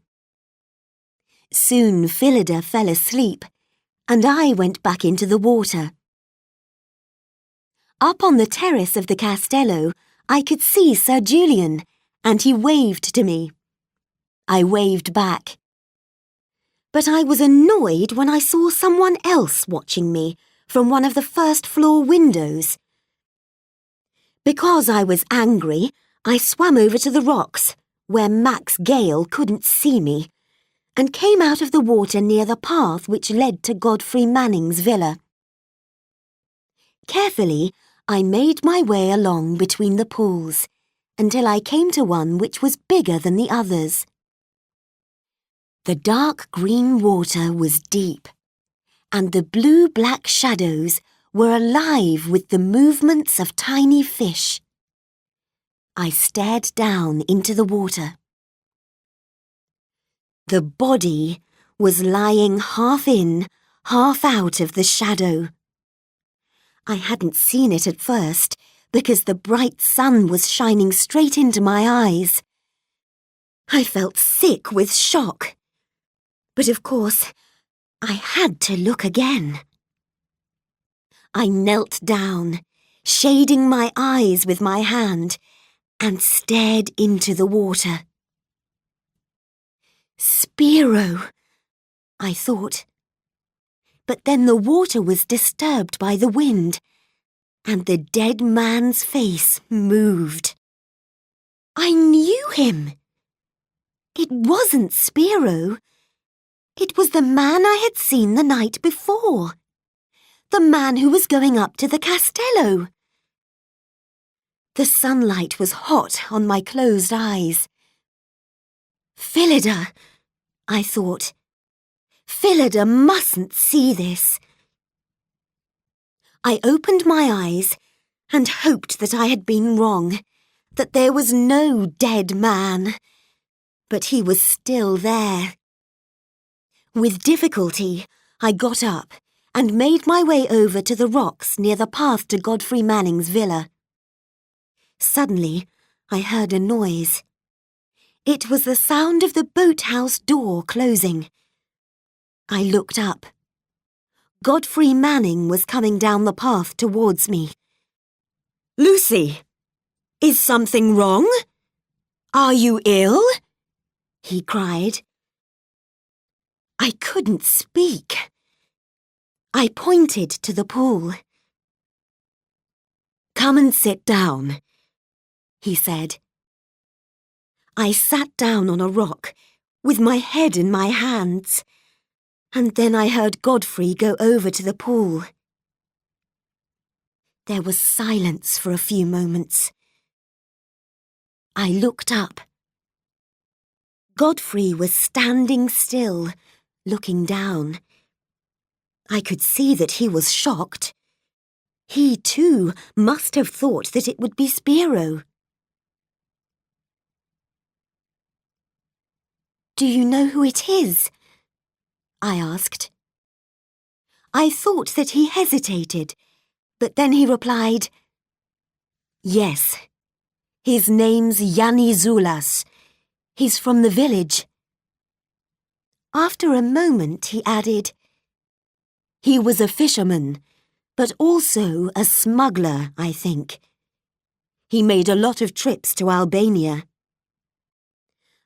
Soon Phillida fell asleep, and I went back into the water. Up on the terrace of the castello, I could see Sir Julian, and he waved to me. I waved back. But I was annoyed when I saw someone else watching me from one of the first-floor windows. Because I was angry, I swam over to the rocks, where Max Gale couldn't see me, and came out of the water near the path which led to Godfrey Manning's villa. Carefully, I made my way along between the pools, until I came to one which was bigger than the others. The dark green water was deep, and the blue-black shadows were alive with the movements of tiny fish. I stared down into the water. The body was lying half in, half out of the shadow. I hadn't seen it at first because the bright sun was shining straight into my eyes. I felt sick with shock. But of course, I had to look again. I knelt down, shading my eyes with my hand, and stared into the water. Spiro, I thought. But then the water was disturbed by the wind, and the dead man's face moved. I knew him. It wasn't Spiro. It was the man I had seen the night before. The man who was going up to the castello. The sunlight was hot on my closed eyes. Phillida, I thought. Phillida mustn't see this. I opened my eyes and hoped that I had been wrong, that there was no dead man. But he was still there. With difficulty, I got up and made my way over to the rocks near the path to Godfrey Manning's villa. Suddenly, I heard a noise. It was the sound of the boathouse door closing. I looked up. Godfrey Manning was coming down the path towards me. "Lucy, is something wrong? Are you ill?" he cried. I couldn't speak. I pointed to the pool. "Come and sit down," he said. I sat down on a rock, with my head in my hands, and then I heard Godfrey go over to the pool. There was silence for a few moments. I looked up. Godfrey was standing still, looking down. I could see that he was shocked. He, too, must have thought that it would be Spiro. "Do you know who it is?" I asked. I thought that he hesitated, but then he replied, "Yes, his name's Yanni Zulas. He's from the village." After a moment, he added, "He was a fisherman, but also a smuggler, I think. He made a lot of trips to Albania.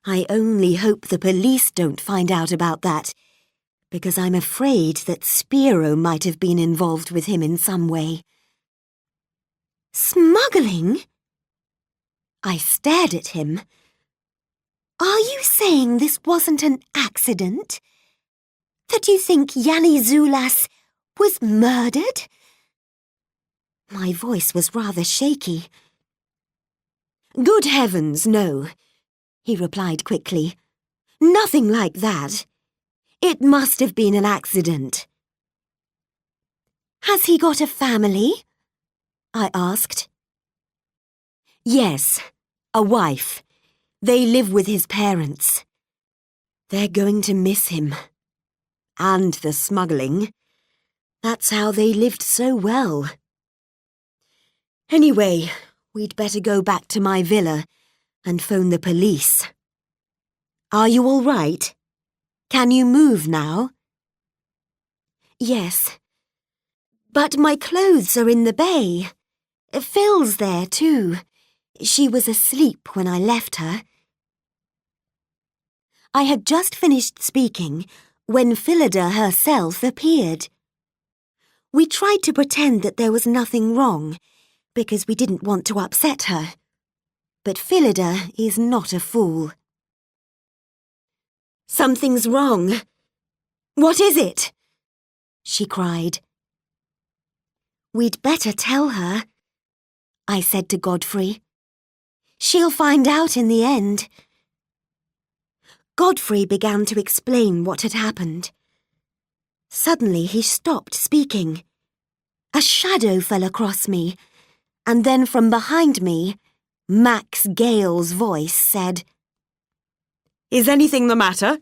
I only hope the police don't find out about that, because I'm afraid that Spiro might have been involved with him in some way." "Smuggling?" I stared at him. "Are you saying this wasn't an accident? That you think Yanni Zulas was murdered?" My voice was rather shaky. "Good heavens, no," he replied quickly. "Nothing like that. It must have been an accident." "Has he got a family?" I asked. "Yes, a wife. They live with his parents. They're going to miss him. And the smuggling. That's how they lived so well. Anyway, we'd better go back to my villa and phone the police. Are you all right? Can you move now?" "Yes. But my clothes are in the bay. Phil's there too. She was asleep when I left her." I had just finished speaking when Phillida herself appeared. We tried to pretend that there was nothing wrong, because we didn't want to upset her. But Phillida is not a fool. "Something's wrong. What is it?" she cried. "We'd better tell her," I said to Godfrey. "She'll find out in the end." Godfrey began to explain what had happened. Suddenly he stopped speaking. A shadow fell across me, and then from behind me, Max Gale's voice said, "Is anything the matter?"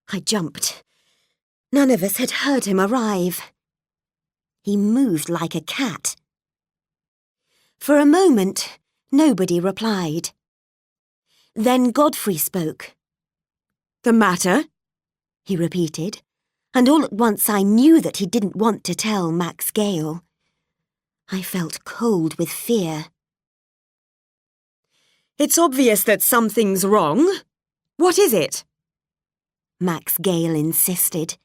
I jumped. None of us had heard him arrive. He moved like a cat. For a moment, nobody replied. Then Godfrey spoke. "The matter?" he repeated, and all at once I knew that he didn't want to tell Max Gale. I felt cold with fear. "It's obvious that something's wrong. What is it?" Max Gale insisted.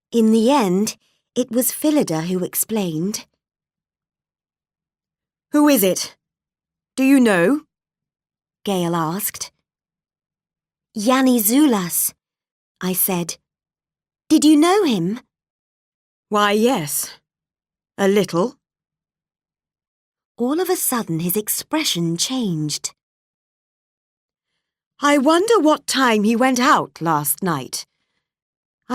In the end, it was Phillida who explained. "Who is it? Do you know?" Gale asked. "Yanni Zulas," I said. "Did you know him?" "Why, yes. A little." All of a sudden his expression changed. "I wonder what time he went out last night.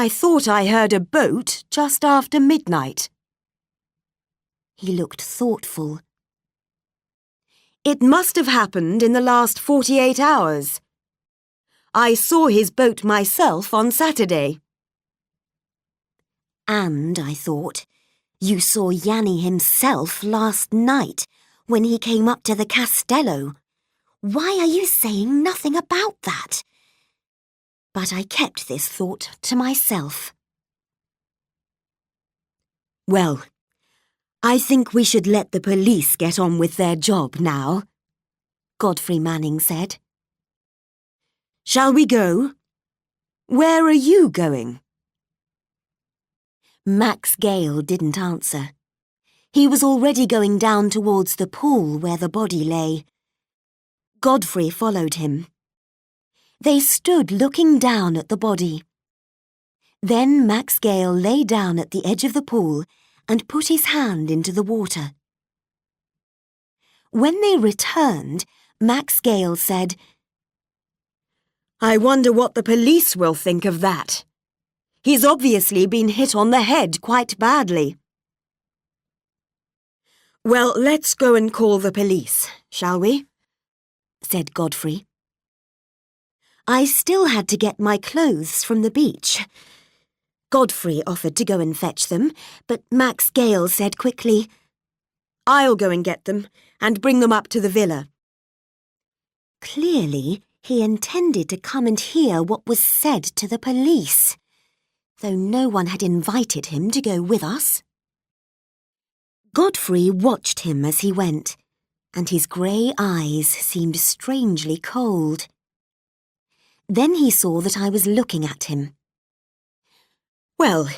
I thought I heard a boat just after midnight." He looked thoughtful. "It must have happened in the last 48 hours. I saw his boat myself on Saturday." And, I thought, you saw Yanni himself last night when he came up to the Castello. Why are you saying nothing about that? But I kept this thought to myself. "Well, I think we should let the police get on with their job now," Godfrey Manning said. "Shall we go? Where are you going?" Max Gale didn't answer. He was already going down towards the pool where the body lay. Godfrey followed him. They stood looking down at the body. Then Max Gale lay down at the edge of the pool and put his hand into the water. When they returned, Max Gale said, "I wonder what the police will think of that. He's obviously been hit on the head quite badly." "Well, let's go and call the police, shall we?" said Godfrey. I still had to get my clothes from the beach. Godfrey offered to go and fetch them, but Max Gale said quickly, "I'll go and get them and bring them up to the villa." Clearly, he intended to come and hear what was said to the police, though no one had invited him to go with us. Godfrey watched him as he went, and his grey eyes seemed strangely cold. Then he saw that I was looking at him. "Well,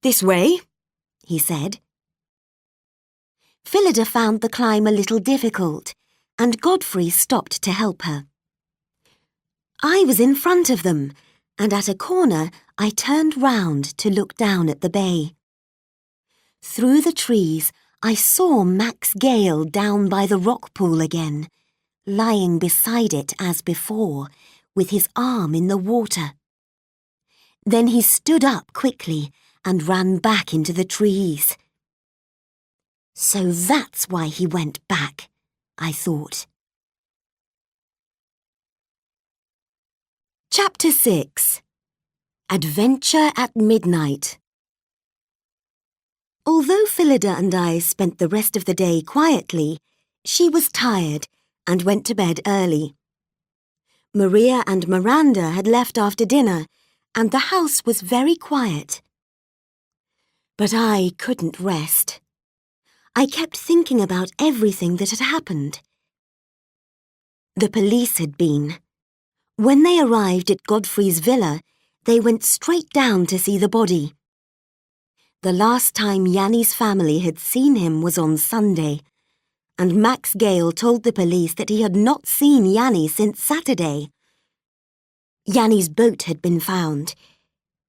this way," he said. Phillida found the climb a little difficult, and Godfrey stopped to help her. I was in front of them, and at a corner I turned round to look down at the bay. Through the trees, I saw Max Gale down by the rock pool again, lying beside it as before, with his arm in the water. Then he stood up quickly and ran back into the trees. So that's why he went back, I thought. Chapter 6. Adventure at Midnight. Although Phillida and I spent the rest of the day quietly, she was tired and went to bed early. Maria and Miranda had left after dinner, and the house was very quiet. But I couldn't rest. I kept thinking about everything that had happened. The police had been. When they arrived at Godfrey's villa, they went straight down to see the body. The last time Yanni's family had seen him was on Sunday, and Max Gale told the police that he had not seen Yanni since Saturday. Yanni's boat had been found.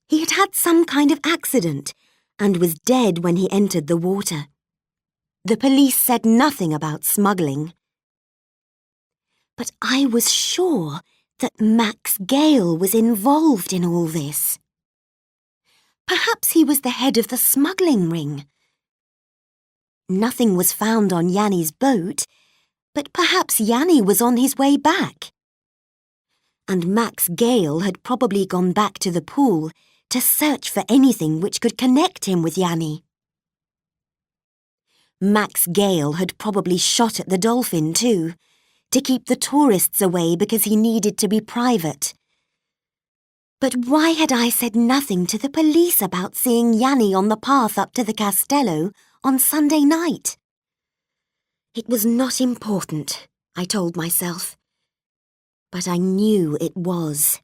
He had had some kind of accident and was dead when he entered the water. The police said nothing about smuggling. But I was sure that Max Gale was involved in all this. Perhaps he was the head of the smuggling ring. Nothing was found on Yanni's boat, but perhaps Yanni was on his way back. And Max Gale had probably gone back to the pool to search for anything which could connect him with Yanni. Max Gale had probably shot at the dolphin too, to keep the tourists away because he needed to be private. But why had I said nothing to the police about seeing Yanni on the path up to the castello on Sunday night? It was not important, I told myself. But I knew it was.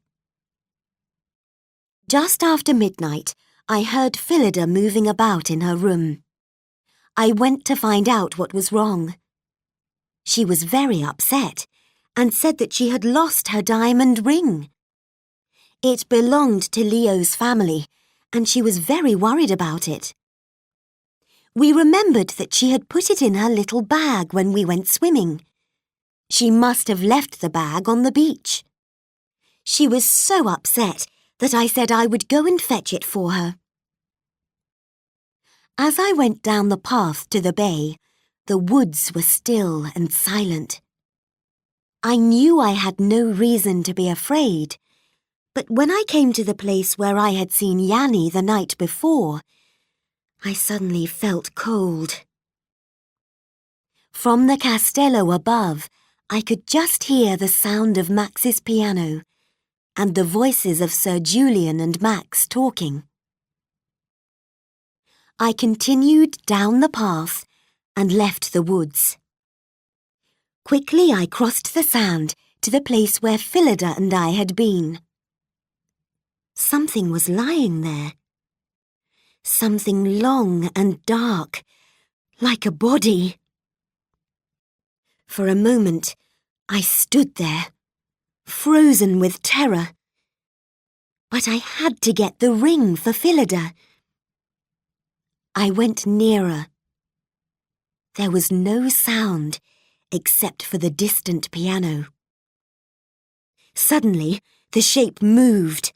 Just after midnight, I heard Phillida moving about in her room. I went to find out what was wrong. She was very upset and said that she had lost her diamond ring. It belonged to Leo's family, and she was very worried about it. We remembered that she had put it in her little bag when we went swimming. She must have left the bag on the beach. She was so upset that I said I would go and fetch it for her. As I went down the path to the bay, the woods were still and silent. I knew I had no reason to be afraid, but when I came to the place where I had seen Yanni the night before, I suddenly felt cold. From the castello above, I could just hear the sound of Max's piano and the voices of Sir Julian and Max talking. I continued down the path and left the woods. Quickly I crossed the sand to the place where Phillida and I had been. Something was lying there. Something long and dark, like a body. For a moment, I stood there, frozen with terror. But I had to get the ring for Phillida. I went nearer. There was no sound except for the distant piano. Suddenly, the shape moved,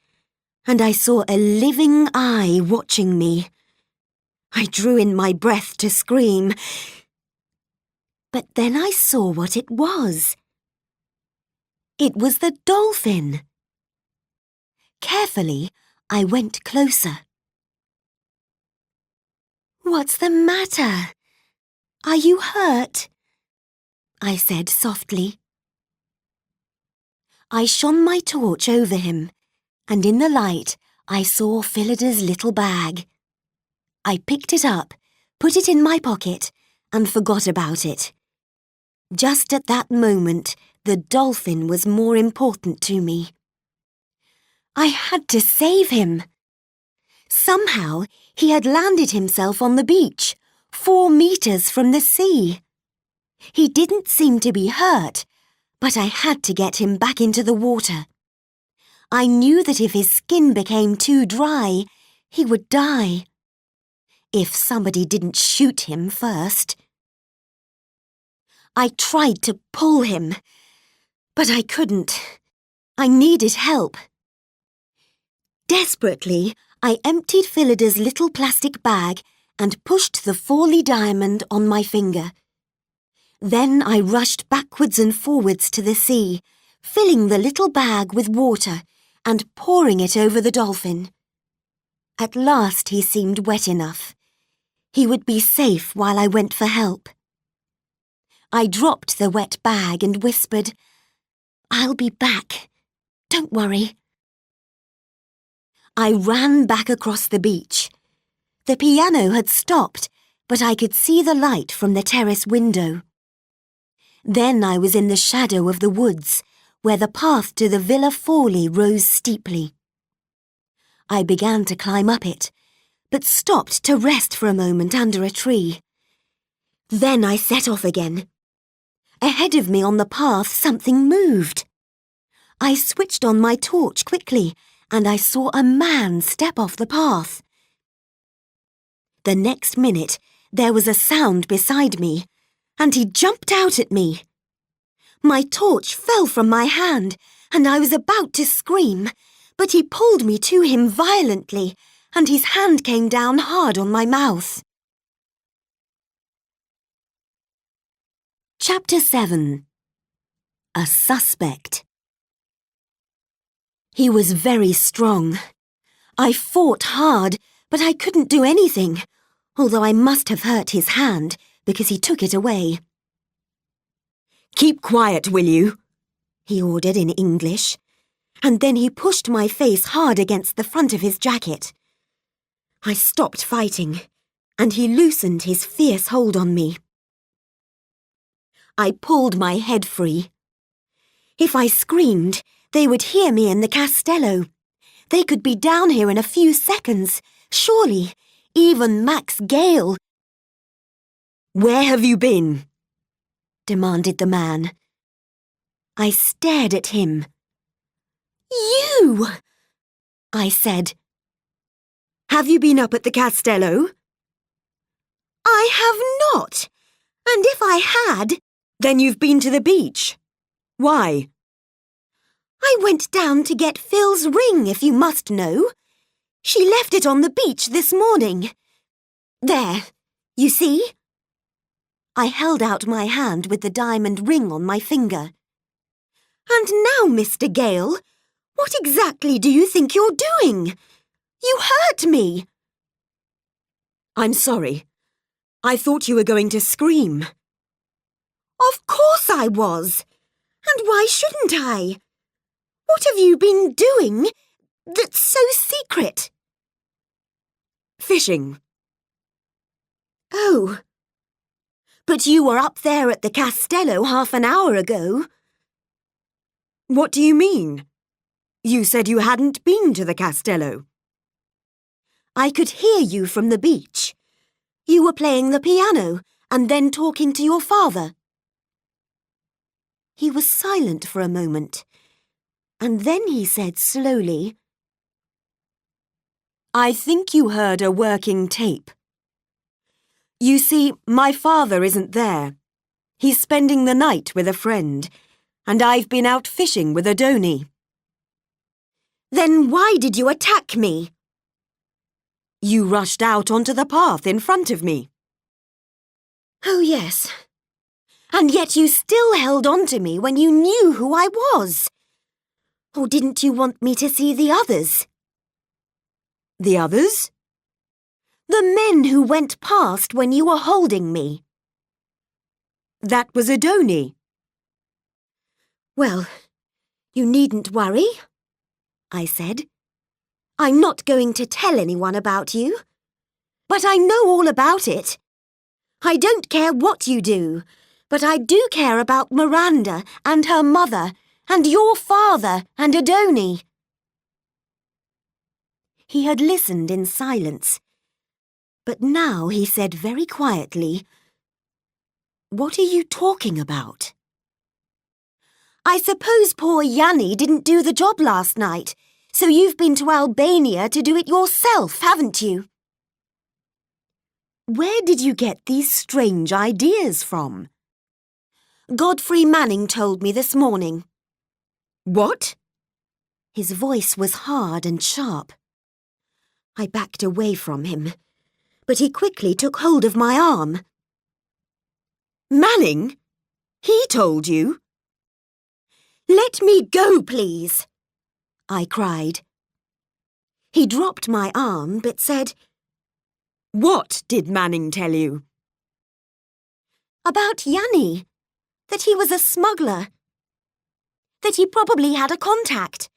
and I saw a living eye watching me. I drew in my breath to scream. But then I saw what it was. It was the dolphin. Carefully, I went closer. "What's the matter? Are you hurt?" I said softly. I shone my torch over him, and in the light I saw Phillida's little bag. I picked it up, put it in my pocket, and forgot about it. Just at that moment, the dolphin was more important to me. I had to save him. Somehow, he had landed himself on the beach, 4 meters from the sea. He didn't seem to be hurt, but I had to get him back into the water. I knew that if his skin became too dry, he would die. If somebody didn't shoot him first. I tried to pull him, but I couldn't. I needed help. Desperately, I emptied Phillida's little plastic bag and pushed the Fawley diamond on my finger. Then I rushed backwards and forwards to the sea, filling the little bag with water and pouring it over the dolphin. At last he seemed wet enough. He would be safe while I went for help. I dropped the wet bag and whispered, "I'll be back. Don't worry." I ran back across the beach. The piano had stopped, but I could see the light from the terrace window. Then I was in the shadow of the woods, where the path to the Villa Fawley rose steeply. I began to climb up it, but stopped to rest for a moment under a tree. Then I set off again. Ahead of me on the path, something moved. I switched on my torch quickly, and I saw a man step off the path. The next minute, there was a sound beside me, and he jumped out at me. My torch fell from my hand, and I was about to scream, but he pulled me to him violently, and his hand came down hard on my mouth. Chapter 7. A Suspect. He was very strong. I fought hard, but I couldn't do anything, although I must have hurt his hand, because he took it away. "Keep quiet, will you?" he ordered in English, and then he pushed my face hard against the front of his jacket. I stopped fighting, and he loosened his fierce hold on me. I pulled my head free. If I screamed, they would hear me in the castello. They could be down here in a few seconds, surely, even Max Gale. "Where have you been?" demanded the man. I stared at him. "You!" I said. "Have you been up at the castello?" "I have not, and if I had—" "Then you've been to the beach. Why?" "I went down to get Phil's ring, if you must know. She left it on the beach this morning. There, you see?" I held out my hand with the diamond ring on my finger. "And now, Mr. Gale, what exactly do you think you're doing? You hurt me." "I'm sorry. I thought you were going to scream." "Of course I was. And why shouldn't I? What have you been doing that's so secret?" "Fishing." "Oh. But you were up there at the castello half an hour ago." "What do you mean? You said you hadn't been to the castello." "I could hear you from the beach. You were playing the piano and then talking to your father." He was silent for a moment, and then he said slowly, "I think you heard a working tape. You see, my father isn't there. He's spending the night with a friend, and I've been out fishing with Adoni." "Then why did you attack me?" "You rushed out onto the path in front of me." "Oh, yes. And yet you still held on to me when you knew who I was. Or didn't you want me to see the others?" "The others?" "The men who went past when you were holding me." "That was Adoni." "Well, you needn't worry," I said. "I'm not going to tell anyone about you. But I know all about it. I don't care what you do, but I do care about Miranda and her mother and your father and Adoni." He had listened in silence, but now he said very quietly, "What are you talking about?" "I suppose poor Yanni didn't do the job last night, so you've been to Albania to do it yourself, haven't you?" "Where did you get these strange ideas from?" "Godfrey Manning told me this morning." "What?" His voice was hard and sharp. I backed away from him, but he quickly took hold of my arm. "Manning? He told you?" "Let me go, please," I cried. He dropped my arm but said, "What did Manning tell you?" "About Yanni, that he was a smuggler, that he probably had a contact,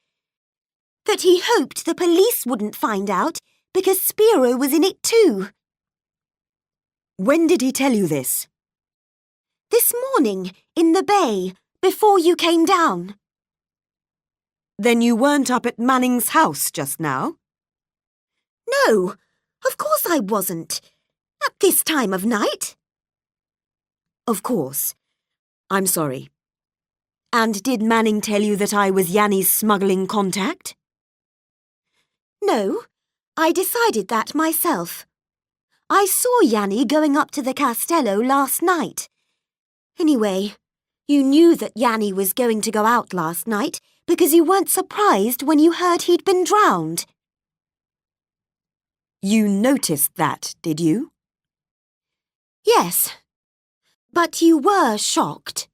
that he hoped the police wouldn't find out because Spiro was in it too." "When did he tell you this?" "This morning, in the bay, before you came down." "Then you weren't up at Manning's house just now?" "No, of course I wasn't. At this time of night." "Of course. I'm sorry. And did Manning tell you that I was Yanni's smuggling contact?" "No, I decided that myself. I saw Yanni going up to the castello last night. Anyway, you knew that Yanni was going to go out last night because you weren't surprised when you heard he'd been drowned." "You noticed that, did you?" "Yes, but you were shocked."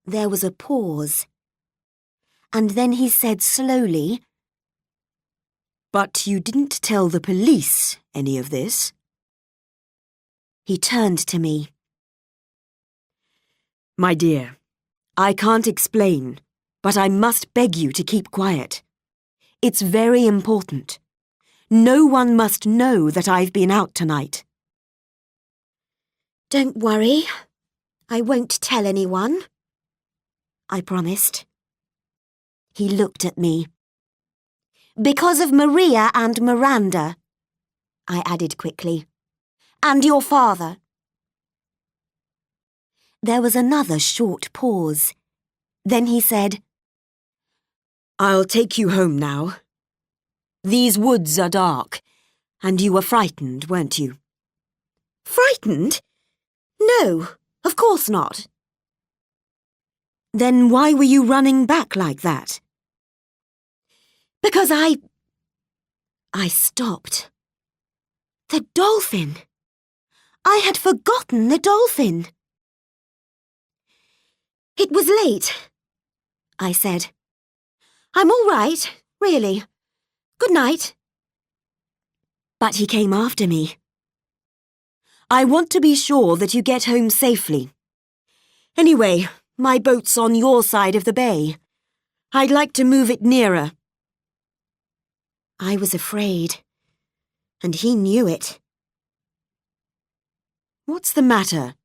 There was a pause, and then he said slowly, "But you didn't tell the police any of this?" He turned to me. My dear, I can't explain, but I must beg you to keep quiet. It's very important. No one must know that I've been out tonight. Don't worry. I won't tell anyone, I promised. He looked at me. Because of Maria and Miranda, I added quickly. And your father. There was another short pause. Then he said, I'll take you home now. These woods are dark, and you were frightened, weren't you? Frightened? No, of course not. Then why were you running back like that? Because I stopped. The dolphin. I had forgotten the dolphin. It was late, I said. I'm all right, really. Good night. But he came after me. I want to be sure that you get home safely. Anyway, my boat's on your side of the bay. I'd like to move it nearer. I was afraid, and he knew it. What's the matter?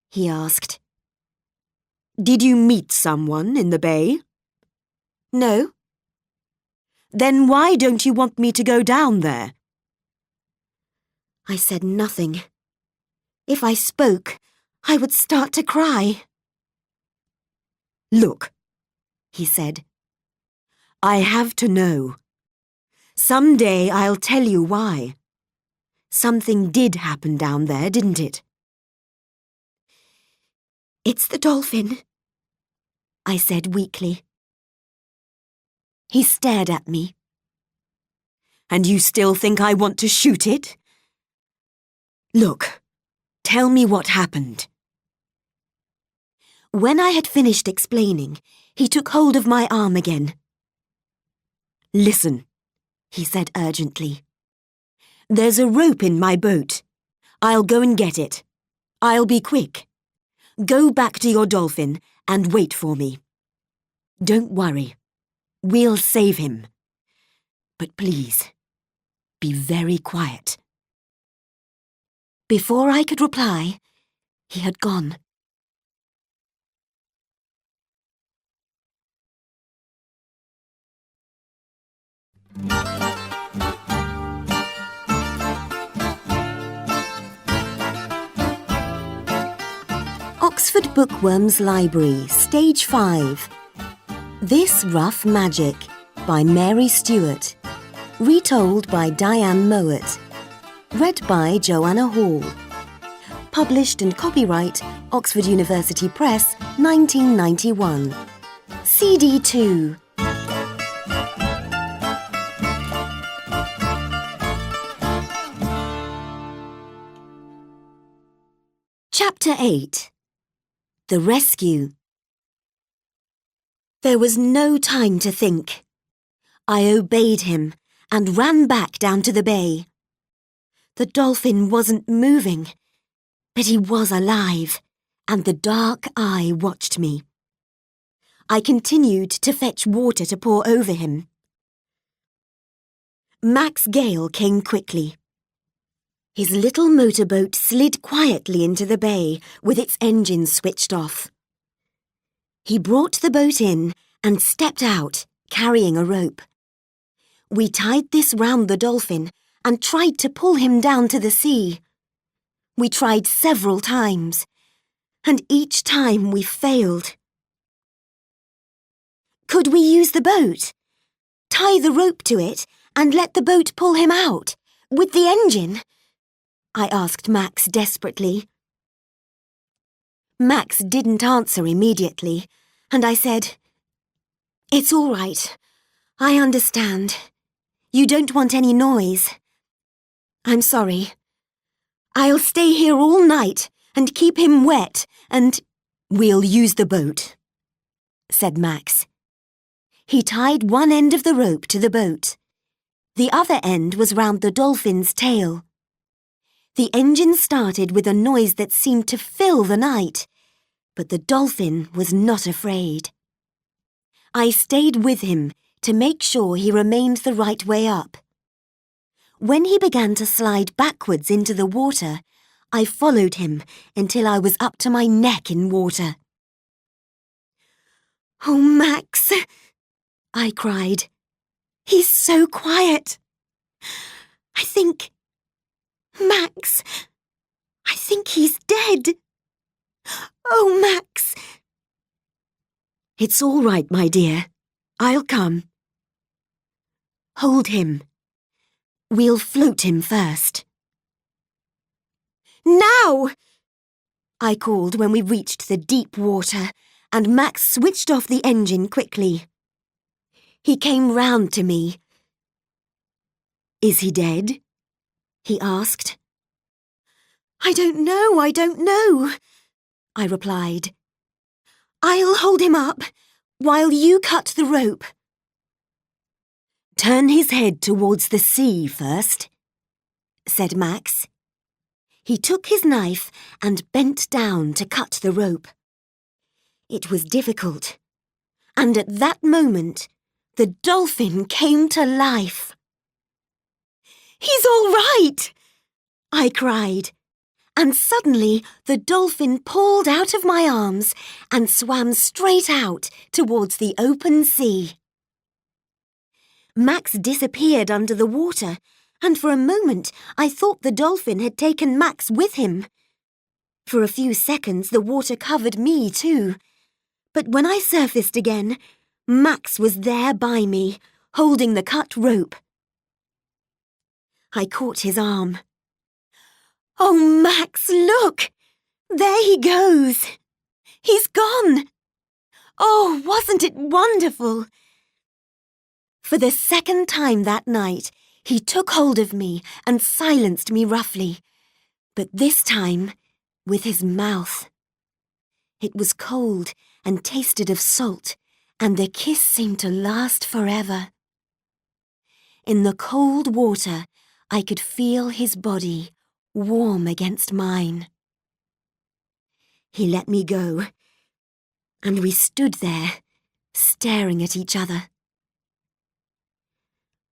He asked. Did you meet someone in the bay? No. Then why don't you want me to go down there? I said nothing. If I spoke, I would start to cry. Look, he said. I have to know. Someday I'll tell you why. Something did happen down there, didn't it? It's the dolphin, I said weakly. He stared at me. And you still think I want to shoot it? Look, tell me what happened. When I had finished explaining, he took hold of my arm again. Listen, he said urgently. There's a rope in my boat. I'll go and get it. I'll be quick. Go back to your dolphin and wait for me. Don't worry. We'll save him. But please, be very quiet. Before I could reply, he had gone. Oxford Bookworms Library, Stage 5. This Rough Magic by Mary Stewart. Retold by Diane Mowat. Read by Joanna Hall. Published and copyright Oxford University Press, 1991. CD 2. Chapter 8. The Rescue. There was no time to think. I obeyed him and ran back down to the bay. The dolphin wasn't moving, but he was alive, and the dark eye watched me. I continued to fetch water to pour over him. Max Gale came quickly. His little motorboat slid quietly into the bay with its engines switched off. He brought the boat in and stepped out, carrying a rope. We tied this round the dolphin and tried to pull him down to the sea. We tried several times, and each time we failed. Could we use the boat? Tie the rope to it and let the boat pull him out, with the engine? I asked Max desperately. Max didn't answer immediately, and I said, "It's all right. I understand. You don't want any noise. I'm sorry. I'll stay here all night and keep him wet and—" "We'll use the boat," said Max. He tied one end of the rope to the boat. The other end was round the dolphin's tail. The engine started with a noise that seemed to fill the night, but the dolphin was not afraid. I stayed with him to make sure he remained the right way up. When he began to slide backwards into the water, I followed him until I was up to my neck in water. "Oh, Max," I cried. "He's so quiet. Max, I think he's dead. Oh, Max." "It's all right, my dear. I'll come." "Hold him. We'll float him first." "Now!" I called when we reached the deep water, and Max switched off the engine quickly. He came round to me. "Is he dead?" he asked. I don't know, I replied. "I'll hold him up while you cut the rope." "Turn his head towards the sea first," said Max. He took his knife and bent down to cut the rope. It was difficult, and at that moment, the dolphin came to life. "He's all right!" I cried, and suddenly the dolphin pulled out of my arms and swam straight out towards the open sea. Max disappeared under the water, and for a moment I thought the dolphin had taken Max with him. For a few seconds the water covered me too, but when I surfaced again, Max was there by me, holding the cut rope. I caught his arm. "Oh, Max, look! There he goes! He's gone! Oh, wasn't it wonderful?" For the second time that night, he took hold of me and silenced me roughly, but this time with his mouth. It was cold and tasted of salt, and the kiss seemed to last forever. In the cold water, I could feel his body warm against mine. He let me go, and we stood there, staring at each other.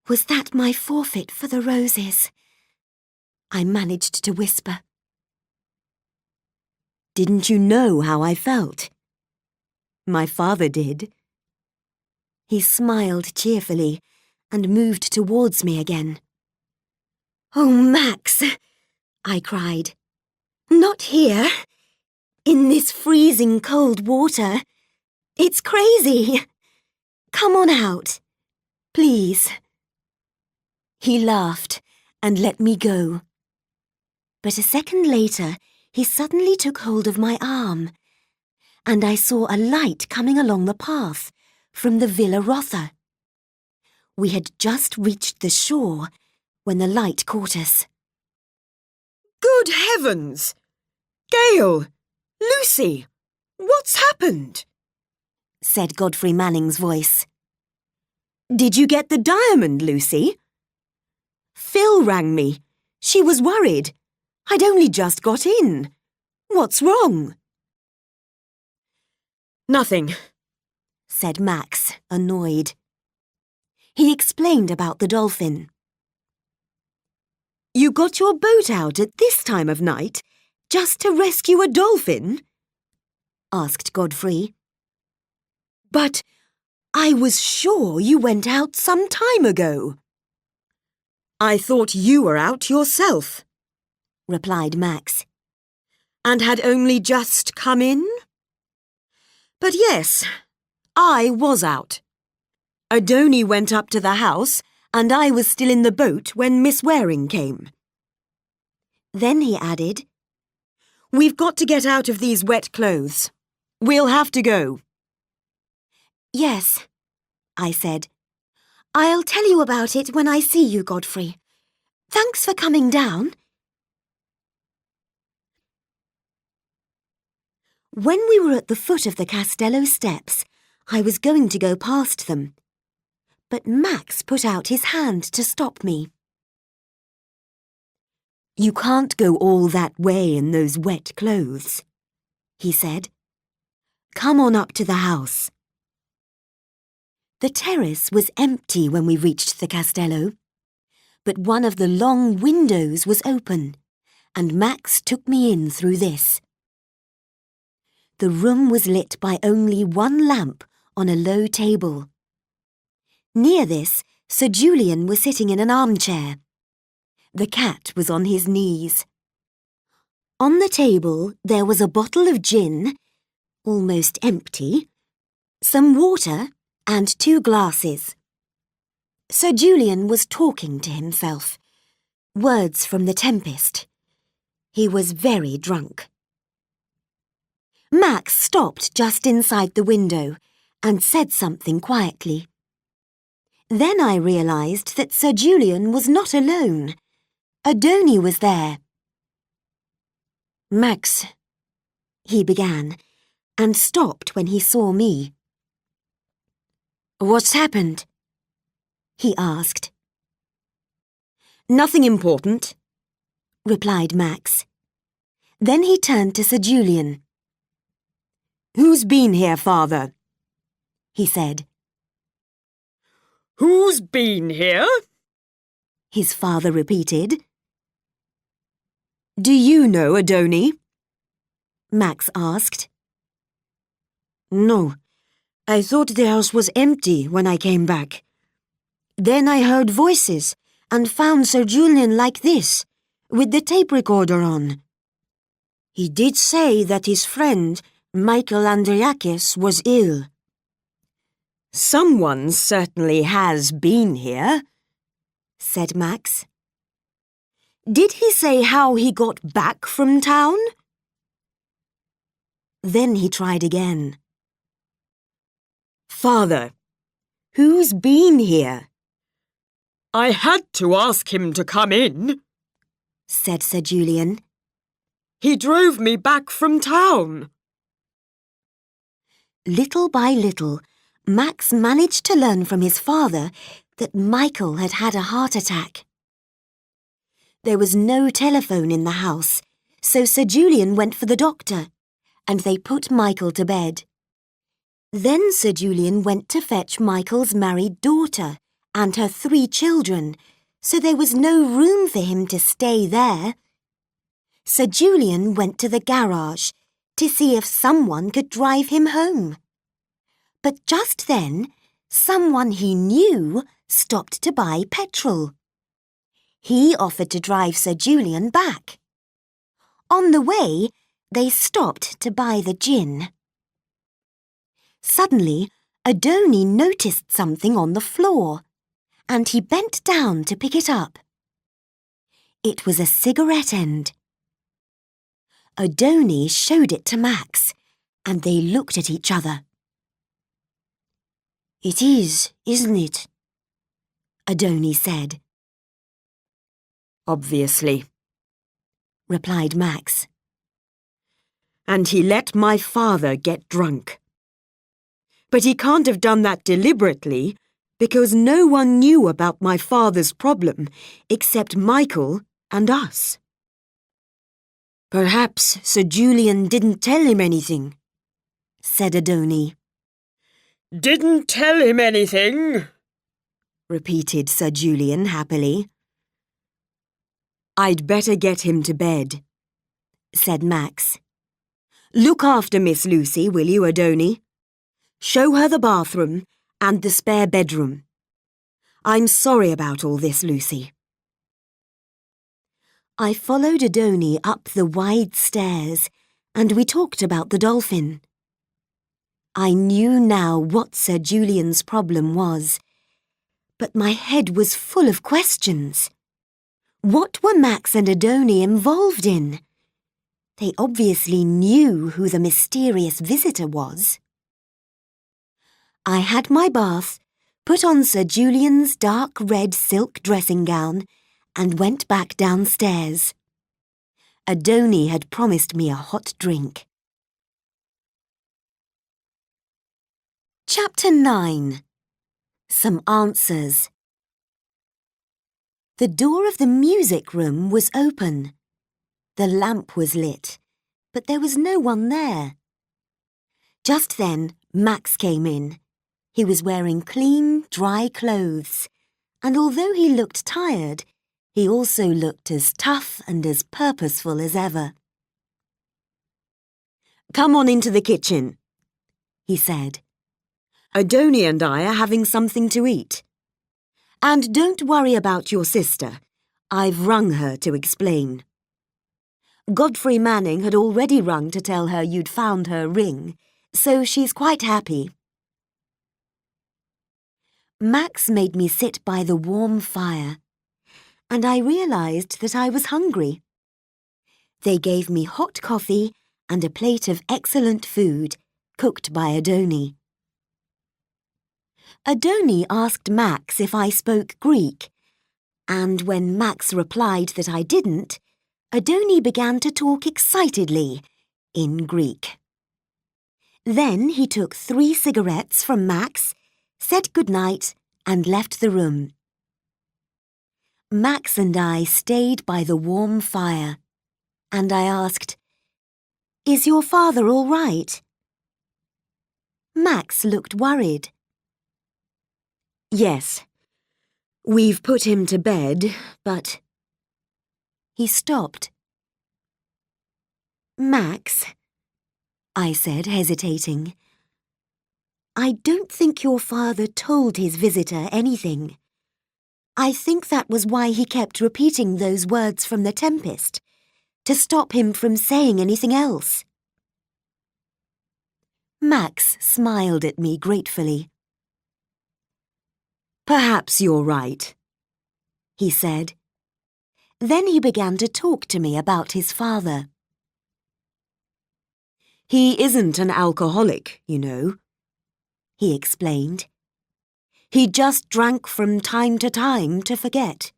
"Was that my forfeit for the roses?" I managed to whisper. "Didn't you know how I felt?" "My father did." He smiled cheerfully and moved towards me again. "Oh, Max," I cried. "Not here, in this freezing cold water. It's crazy. Come on out, please." He laughed and let me go. But a second later, he suddenly took hold of my arm, and I saw a light coming along the path from the Villa Rotha. We had just reached the shore when the light caught us. "Good heavens! Gail! Lucy! What's happened?" said Godfrey Manning's voice. "Did you get the diamond, Lucy?" "Phil rang me. She was worried. I'd only just got in. What's wrong?" "Nothing," said Max, annoyed. He explained about the dolphin. "You got your boat out at this time of night just to rescue a dolphin?" asked Godfrey. "But I was sure you went out some time ago." "I thought you were out yourself," replied Max. "And had only just come in?" "But yes, I was out. Adoni went up to the house, and I was still in the boat when Miss Waring came." Then he added, "We've got to get out of these wet clothes. We'll have to go." "Yes," I said. "I'll tell you about it when I see you, Godfrey. Thanks for coming down." When we were at the foot of the Castello steps, I was going to go past them. But Max put out his hand to stop me. "You can't go all that way in those wet clothes," he said. "Come on up to the house." The terrace was empty when we reached the castello, but one of the long windows was open, and Max took me in through this. The room was lit by only one lamp on a low table. Near this, Sir Julian was sitting in an armchair. The cat was on his knees. On the table there was a bottle of gin, almost empty, some water and 2 glasses. Sir Julian was talking to himself. Words from The Tempest. He was very drunk. Max stopped just inside the window and said something quietly. Then I realised that Sir Julian was not alone. Adoni was there. "Max," he began, and stopped when he saw me. "What's happened?" he asked. Nothing important, replied Max. Then he turned to Sir Julian. "Who's been here, Father?" he said. Who's been here? His father repeated. Do you know Adoni? Max asked. No, I thought the house was empty when I came back. Then I heard voices and found Sir Julian like this, with the tape recorder on. He did say that his friend, Michael Andriakis, was ill. Someone certainly has been here, said Max. Did he say how he got back from town? Then he tried again. Father, who's been here? I had to ask him to come in, said Sir Julian. He drove me back from town. Little by little, Max managed to learn from his father that Michael had had a heart attack. There was no telephone in the house, so Sir Julian went for the doctor, and they put Michael to bed. Then Sir Julian went to fetch Michael's married daughter and her 3 children, so there was no room for him to stay there. Sir Julian went to the garage to see if someone could drive him home. But just then, someone he knew stopped to buy petrol. He offered to drive Sir Julian back. On the way, they stopped to buy the gin. Suddenly, Adoni noticed something on the floor, and he bent down to pick it up. It was a cigarette end. Adoni showed it to Max, and they looked at each other. It is, isn't it? Adoni said. Obviously, replied Max. And he let my father get drunk. But he can't have done that deliberately, because no one knew about my father's problem except Michael and us. Perhaps Sir Julian didn't tell him anything, said Adoni. Didn't tell him anything, repeated Sir Julian happily. I'd better get him to bed, said Max. Look after Miss Lucy, will you, Adoni? Show her the bathroom and the spare bedroom. I'm sorry about all this, Lucy. I followed Adoni up the wide stairs, and we talked about the dolphin. I knew now what Sir Julian's problem was, but my head was full of questions. What were Max and Adoni involved in? They obviously knew who the mysterious visitor was. I had my bath, put on Sir Julian's dark red silk dressing gown, and went back downstairs. Adoni had promised me a hot drink. Chapter 9. Some Answers. The door of the music room was open. The lamp was lit, but there was no one there. Just then, Max came in. He was wearing clean, dry clothes, and although he looked tired, he also looked as tough and as purposeful as ever. "Come on into the kitchen," he said. "Adoni and I are having something to eat. And don't worry about your sister. I've rung her to explain. Godfrey Manning had already rung to tell her you'd found her ring, so she's quite happy." Max made me sit by the warm fire, and I realized that I was hungry. They gave me hot coffee and a plate of excellent food, cooked by Adoni. Adoni asked Max if I spoke Greek, and when Max replied that I didn't, Adoni began to talk excitedly in Greek. Then he took 3 cigarettes from Max, said goodnight, and left the room. Max and I stayed by the warm fire, and I asked, "Is your father all right?" Max looked worried. "Yes. We've put him to bed, but—" He stopped. "Max," I said, hesitating, "I don't think your father told his visitor anything. I think that was why he kept repeating those words from The Tempest, to stop him from saying anything else." Max smiled at me gratefully. "Perhaps you're right," he said. Then he began to talk to me about his father. "He isn't an alcoholic, you know," he explained. "He just drank from time to forget.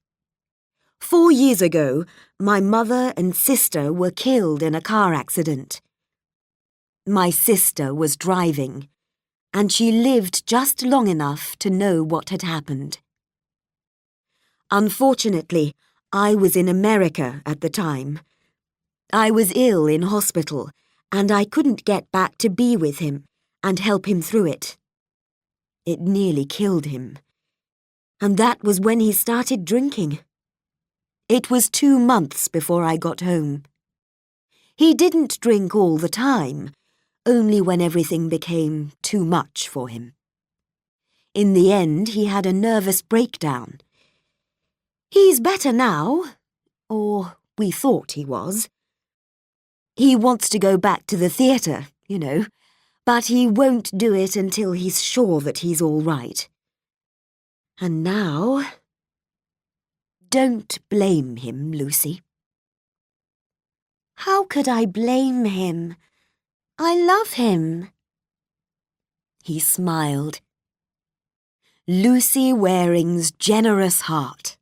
4 years ago, my mother and sister were killed in a car accident. My sister was driving, and she lived just long enough to know what had happened. Unfortunately, I was in America at the time. I was ill in hospital, and I couldn't get back to be with him and help him through it. It nearly killed him. And that was when he started drinking. It was 2 months before I got home. He didn't drink all the time, only when everything became too much for him. In the end, he had a nervous breakdown. He's better now, or we thought he was. He wants to go back to the theatre, you know, but he won't do it until he's sure that he's all right. And now... Don't blame him, Lucy." "How could I blame him? I love him." He smiled. "Lucy Waring's generous heart.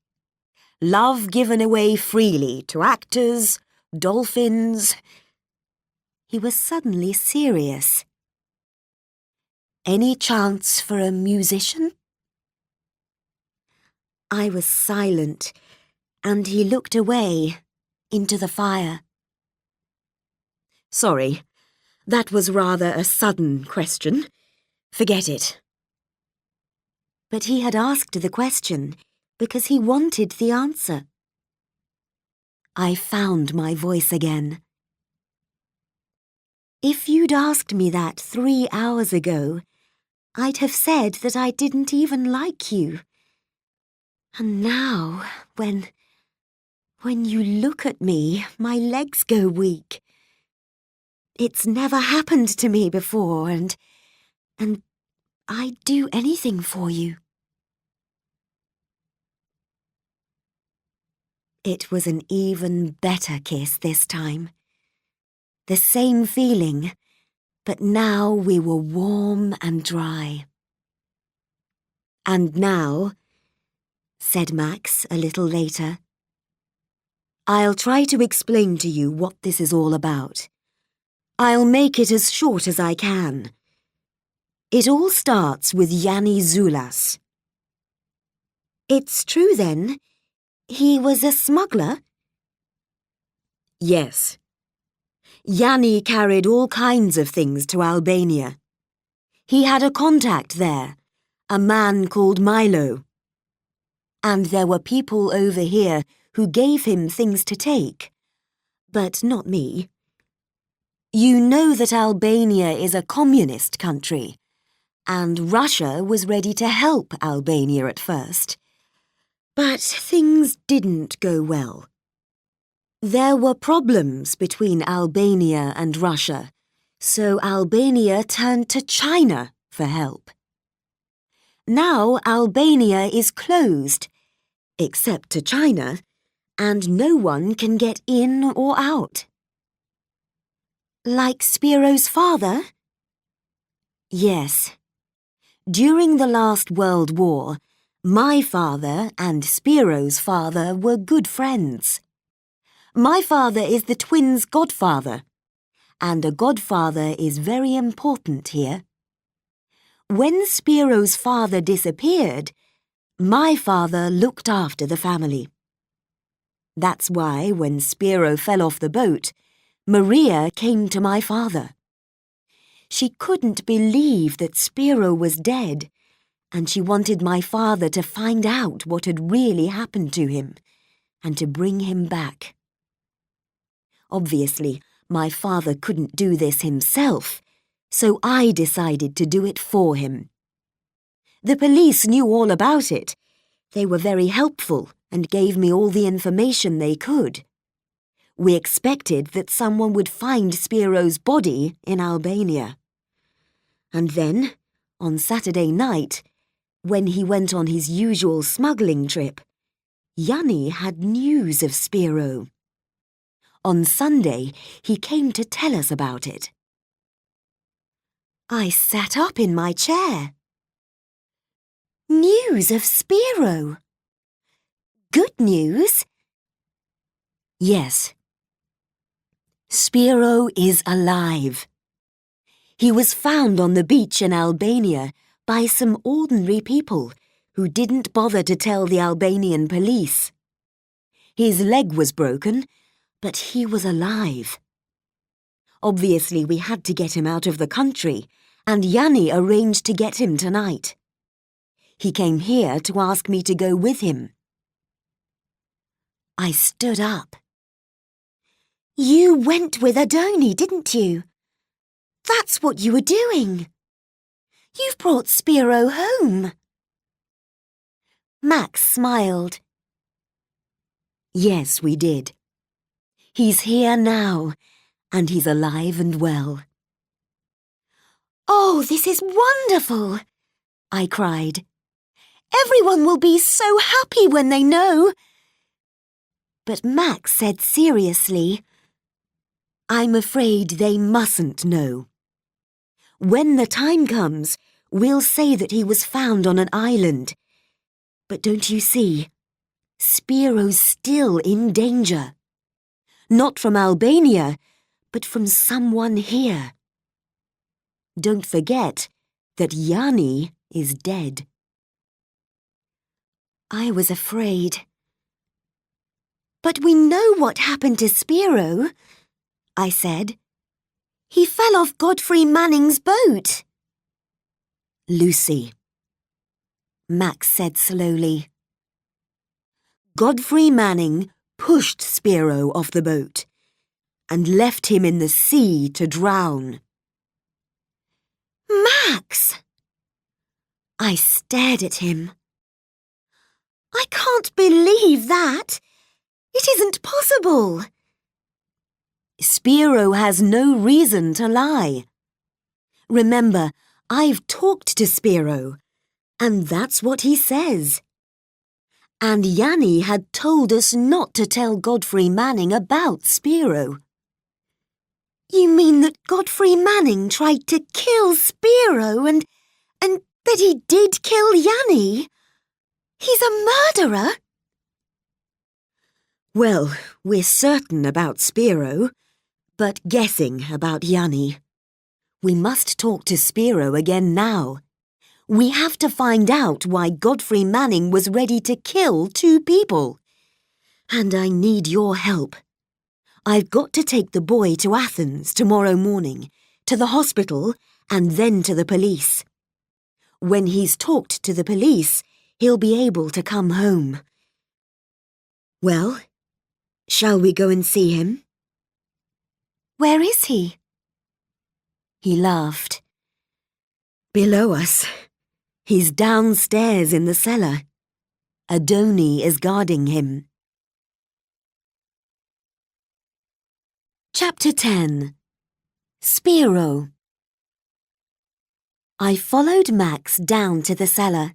Love given away freely to actors, dolphins..." He was suddenly serious. "Any chance for a musician?" I was silent, and he looked away, into the fire. "Sorry, that was rather a sudden question. Forget it." But he had asked the question because he wanted the answer. I found my voice again. "If you'd asked me that 3 hours ago, I'd have said that I didn't even like you. And now, when you look at me, my legs go weak. It's never happened to me before, and I'd do anything for you." It was an even better kiss this time. The same feeling, but now we were warm and dry. "And now," said Max a little later, "I'll try to explain to you what this is all about. I'll make it as short as I can. It all starts with Yanni Zoulas." "It's true then. He was a smuggler? Yes. Yanni carried all kinds of things to Albania. He had a contact there, a man called Milo. And there were people over here who gave him things to take. But not me. You know that Albania is a communist country, and Russia was ready to help Albania at first. But things didn't go well. There were problems between Albania and Russia, so Albania turned to China for help. Now Albania is closed, except to China, and no one can get in or out. Like Spiro's father? Yes. During the last World War, my father and Spiro's father were good friends. My father is the twins' godfather, and a godfather is very important here. When Spiro's father disappeared, my father looked after the family. That's why, when Spiro fell off the boat, Maria came to my father. She couldn't believe that Spiro was dead, and she wanted my father to find out what had really happened to him, and to bring him back. Obviously, my father couldn't do this himself, so I decided to do it for him. The police knew all about it. They were very helpful and gave me all the information they could. We expected that someone would find Spiro's body in Albania. And then, on Saturday night, when he went on his usual smuggling trip, Yanni had news of Spiro. On Sunday, he came to tell us about it. I sat up in my chair. News of Spiro? Good news? Yes. Spiro is alive. He was found on the beach in Albania by some ordinary people who didn't bother to tell the Albanian police. His leg was broken, but he was alive. Obviously, we had to get him out of the country, and Yanni arranged to get him tonight. He came here to ask me to go with him. I stood up. You went with Adoni, didn't you? That's what you were doing. You've brought Spiro home. Max smiled. Yes, we did. He's here now, and he's alive and well. Oh, this is wonderful, I cried. Everyone will be so happy when they know. But Max said seriously, I'm afraid they mustn't know. When the time comes, we'll say that he was found on an island. But don't you see? Spiro's still in danger. Not from Albania, but from someone here. Don't forget that Yanni is dead. I was afraid. But we know what happened to Spiro, I said. He fell off Godfrey Manning's boat. Lucy, Max said slowly. Godfrey Manning pushed Spiro off the boat and left him in the sea to drown. Max! I stared at him. I can't believe that. It isn't possible. Spiro has no reason to lie. Remember, I've talked to Spiro, and that's what he says. And Yanni had told us not to tell Godfrey Manning about Spiro. You mean that Godfrey Manning tried to kill Spiro and that he did kill Yanni? He's a murderer? Well, we're certain about Spiro, but guessing about Yanni. We must talk to Spiro again now. We have to find out why Godfrey Manning was ready to kill 2 people. And I need your help. I've got to take the boy to Athens tomorrow morning, to the hospital, and then to the police. When he's talked to the police, he'll be able to come home. Well, shall we go and see him? Where is he? He laughed. Below us. He's downstairs in the cellar. Adoni is guarding him. Chapter 10. Spiro. I followed Max down to the cellar.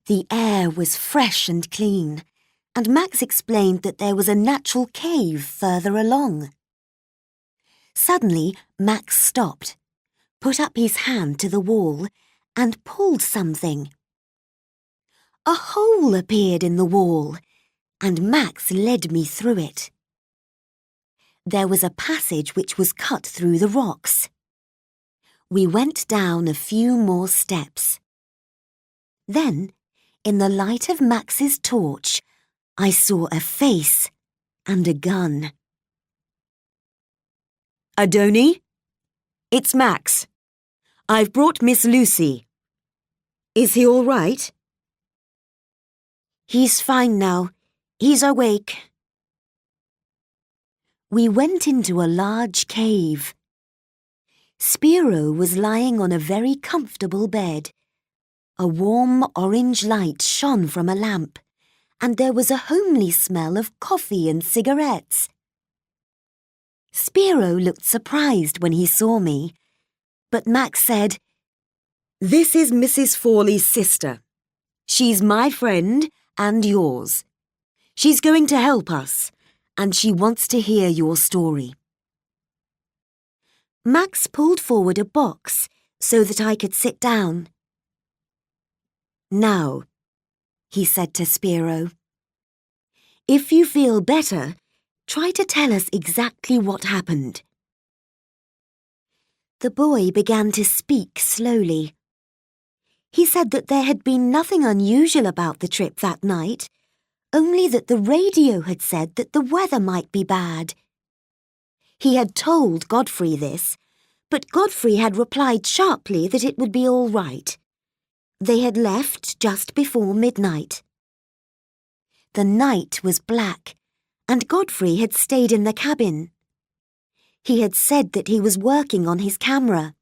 The air was fresh and clean, and Max explained that there was a natural cave further along. Suddenly, Max stopped, put up his hand to the wall, and pulled something. A hole appeared in the wall, and Max led me through it. There was a passage which was cut through the rocks. We went down a few more steps. Then, in the light of Max's torch, I saw a face and a gun. Adoni? It's Max. I've brought Miss Lucy. Is he all right? He's fine now. He's awake. We went into a large cave. Spiro was lying on a very comfortable bed. A warm orange light shone from a lamp, and there was a homely smell of coffee and cigarettes. Spiro looked surprised when he saw me, but Max said, This is Mrs. Fawley's sister. She's my friend and yours. She's going to help us, and she wants to hear your story. Max pulled forward a box so that I could sit down. Now, he said to Spiro, if you feel better, try to tell us exactly what happened. The boy began to speak slowly. He said that there had been nothing unusual about the trip that night, only that the radio had said that the weather might be bad. He had told Godfrey this, but Godfrey had replied sharply that it would be all right. They had left just before midnight. The night was black, and Godfrey had stayed in the cabin. He had said that he was working on his camera.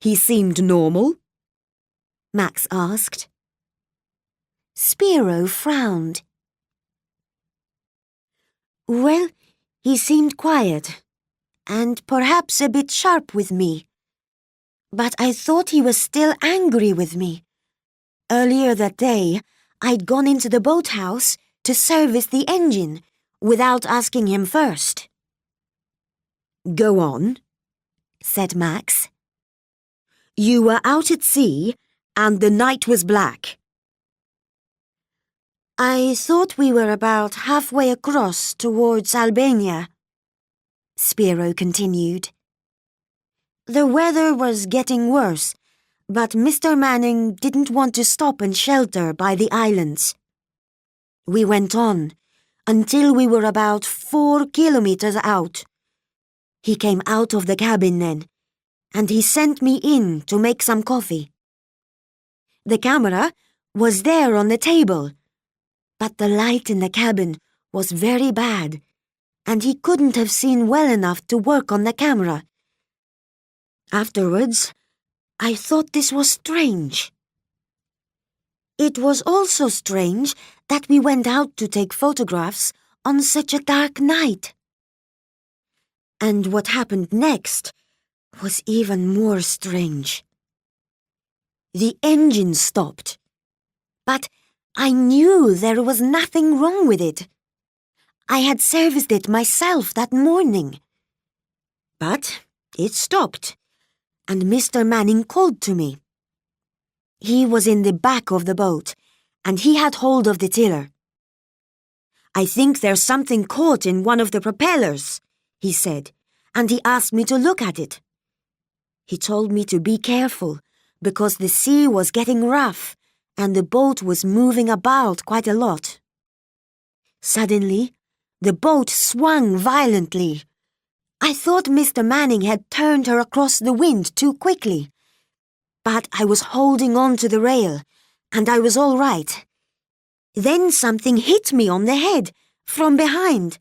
He seemed normal? Max asked. Spiro frowned. Well, he seemed quiet, and perhaps a bit sharp with me. But I thought he was still angry with me. Earlier that day, I'd gone into the boathouse to service the engine without asking him first. Go on, said Max. You were out at sea, and the night was black. I thought we were about halfway across towards Albania, Spiro continued. The weather was getting worse, but Mr. Manning didn't want to stop and shelter by the islands. We went on until we were about 4 kilometers out. He came out of the cabin then, and he sent me in to make some coffee. The camera was there on the table, but the light in the cabin was very bad, and he couldn't have seen well enough to work on the camera. Afterwards, I thought this was strange. It was also strange that we went out to take photographs on such a dark night. And what happened next was even more strange. The engine stopped, but I knew there was nothing wrong with it. I had serviced it myself that morning. But it stopped, and Mr. Manning called to me. He was in the back of the boat, and he had hold of the tiller. I think there's something caught in one of the propellers, he said, and he asked me to look at it. He told me to be careful, because the sea was getting rough, and the boat was moving about quite a lot. Suddenly, the boat swung violently. I thought Mr. Manning had turned her across the wind too quickly. But I was holding on to the rail, and I was all right. Then something hit me on the head, from behind.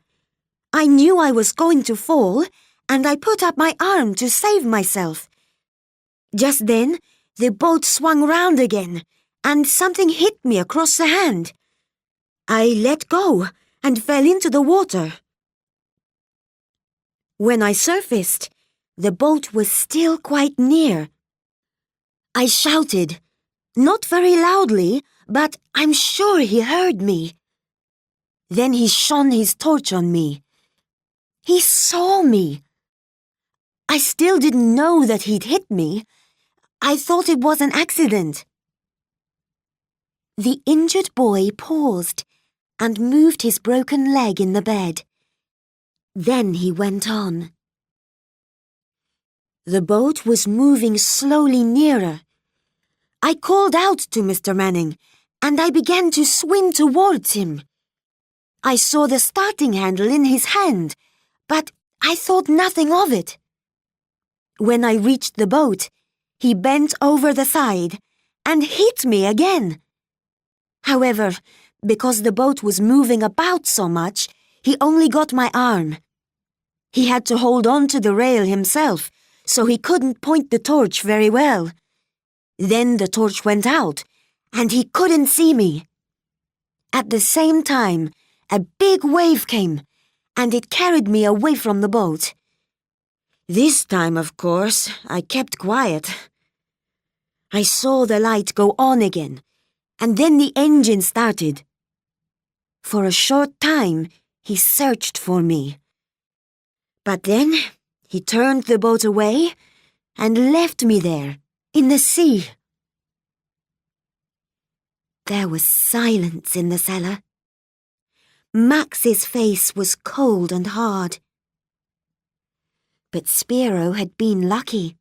I knew I was going to fall, and I put up my arm to save myself. Just then, the boat swung round again, and something hit me across the hand. I let go and fell into the water. When I surfaced, the boat was still quite near. I shouted, not very loudly, but I'm sure he heard me. Then he shone his torch on me. He saw me. I still didn't know that he'd hit me. I thought it was an accident. The injured boy paused and moved his broken leg in the bed. Then he went on. The boat was moving slowly nearer. I called out to Mr. Manning, and I began to swim towards him. I saw the starting handle in his hand, but I thought nothing of it. When I reached the boat, he bent over the side and hit me again. However, because the boat was moving about so much, he only got my arm. He had to hold on to the rail himself, so he couldn't point the torch very well. Then the torch went out, and he couldn't see me. At the same time, a big wave came, and it carried me away from the boat. This time, of course, I kept quiet. I saw the light go on again, and then the engine started. For a short time, he searched for me. But then he turned the boat away and left me there, in the sea. There was silence in the cellar. Max's face was cold and hard. But Spiro had been lucky.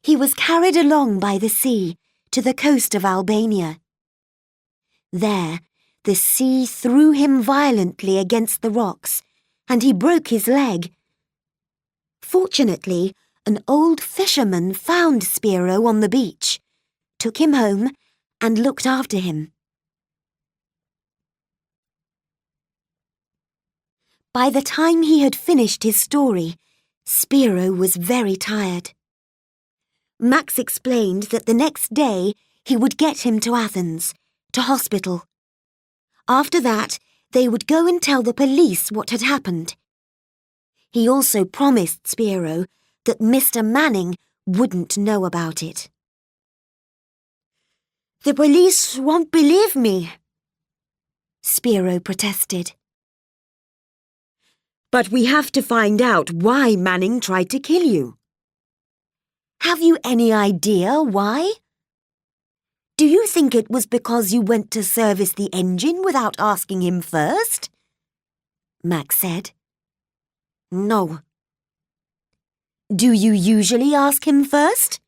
He was carried along by the sea to the coast of Albania. There, the sea threw him violently against the rocks, and he broke his leg. Fortunately, an old fisherman found Spiro on the beach, took him home, and looked after him. By the time he had finished his story, Spiro was very tired. Max explained that the next day he would get him to Athens, to hospital. After that, they would go and tell the police what had happened. He also promised Spiro that Mr. Manning wouldn't know about it. "The police won't believe me," Spiro protested. "But we have to find out why Manning tried to kill you." "Have you any idea why? Do you think it was because you went to service the engine without asking him first?" Max said. "No." "Do you usually ask him first?"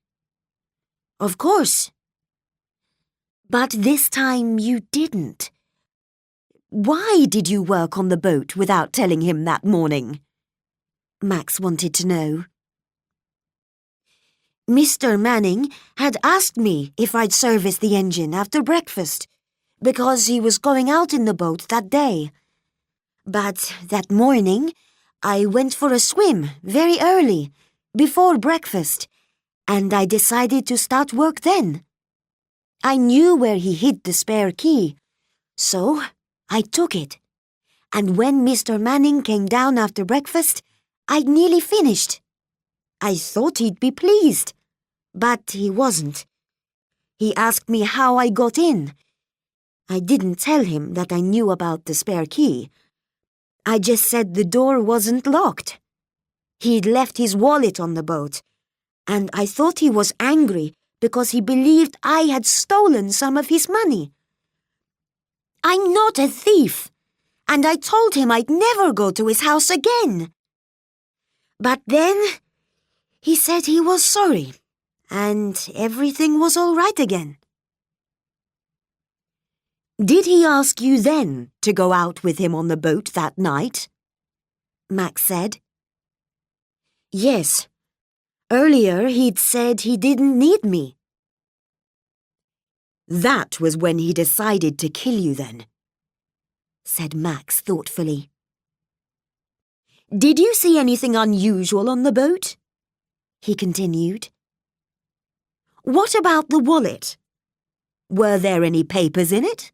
"Of course." "But this time you didn't. Why did you work on the boat without telling him that morning?" Max wanted to know. "Mr. Manning had asked me if I'd service the engine after breakfast, because he was going out in the boat that day. But that morning, I went for a swim very early, before breakfast, and I decided to start work then. I knew where he hid the spare key, so I took it. And when Mr. Manning came down after breakfast, I'd nearly finished. I thought he'd be pleased, but he wasn't. He asked me how I got in. I didn't tell him that I knew about the spare key. I just said the door wasn't locked. He'd left his wallet on the boat, and I thought he was angry because he believed I had stolen some of his money. I'm not a thief, and I told him I'd never go to his house again. But then he said he was sorry, and everything was all right again." Did he ask you then to go out with him on the boat that night? Max said. Yes. Earlier he'd said he didn't need me. That was when he decided to kill you then, said Max thoughtfully. Did you see anything unusual on the boat? He continued. What about the wallet? Were there any papers in it?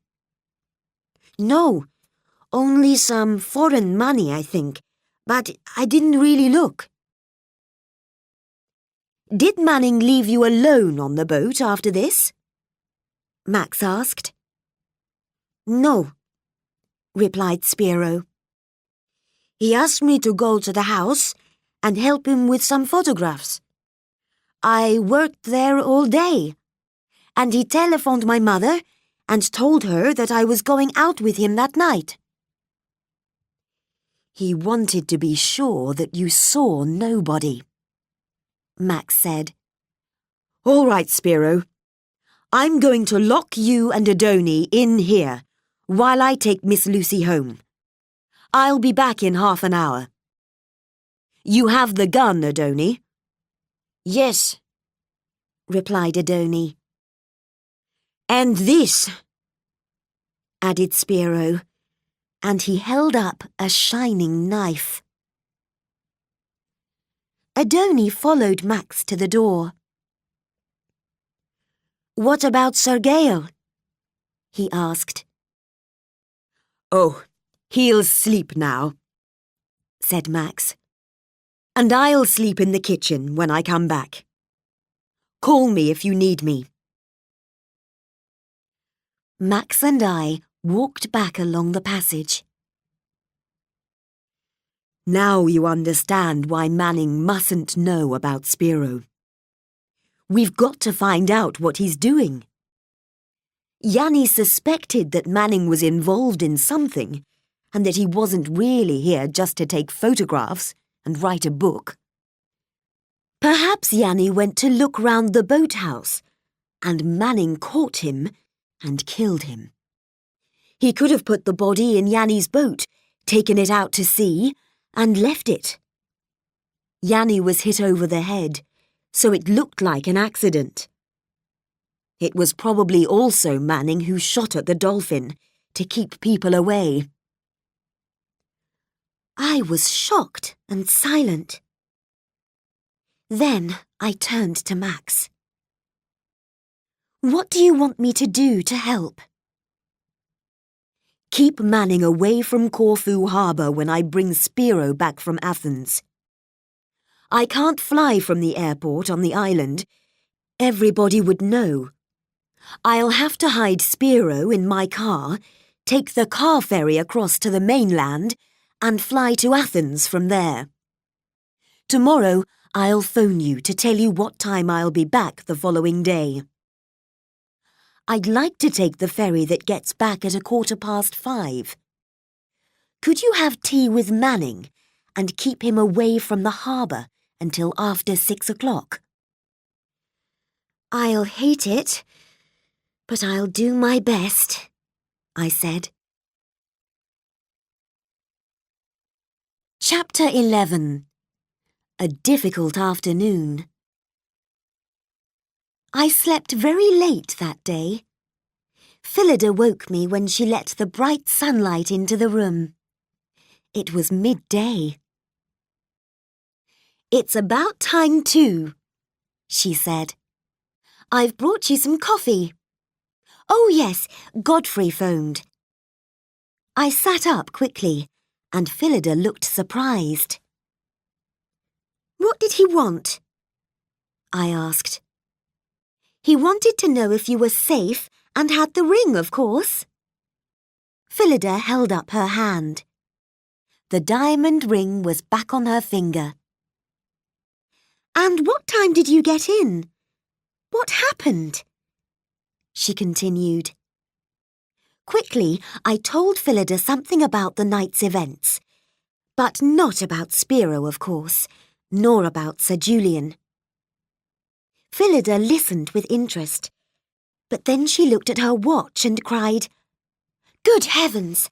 No, only some foreign money, I think, but I didn't really look. Did Manning leave you alone on the boat after this? Max asked. No, replied Spiro. He asked me to go to the house and help him with some photographs. I worked there all day, and he telephoned my mother and told her that I was going out with him that night. He wanted to be sure that you saw nobody, Max said. All right, Spiro. I'm going to lock you and Adoni in here while I take Miss Lucy home. I'll be back in half an hour. You have the gun, Adoni? Yes, replied Adoni. And this, added Spiro, and he held up a shining knife. Adoni followed Max to the door. What about Sergeil? He asked. Oh, he'll sleep now, said Max. And I'll sleep in the kitchen when I come back. Call me if you need me. Max and I walked back along the passage. Now you understand why Manning mustn't know about Spiro. We've got to find out what he's doing. Yanni suspected that Manning was involved in something and that he wasn't really here just to take photographs and write a book. Perhaps Yanni went to look round the boathouse and Manning caught him and killed him. He could have put the body in Yanni's boat, taken it out to sea, and left it. Yanni was hit over the head, so it looked like an accident. It was probably also Manning who shot at the dolphin to keep people away. I was shocked and silent. Then I turned to Max. What do you want me to do to help? Keep Manning away from Corfu harbour when I bring Spiro back from Athens. I can't fly from the airport on the island. Everybody would know. I'll have to hide Spiro in my car, take the car ferry across to the mainland, and fly to Athens from there. Tomorrow, I'll phone you to tell you what time I'll be back the following day. I'd like to take the ferry that gets back at 5:15. Could you have tea with Manning and keep him away from the harbour until after 6 o'clock? I'll hate it, but I'll do my best, I said. Chapter 11. A difficult afternoon. I slept very late that day. Phillida woke me when she let the bright sunlight into the room. It was midday. It's about time too, she said. I've brought you some coffee. Oh yes, Godfrey phoned. I sat up quickly, and Phillida looked surprised. What did he want? I asked. He wanted to know if you were safe and had the ring, of course. Phillida held up her hand. The diamond ring was back on her finger. And what time did you get in? What happened? She continued. Quickly, I told Phillida something about the night's events, but not about Spiro, of course, nor about Sir Julian. Phillida listened with interest, but then she looked at her watch and cried, Good heavens!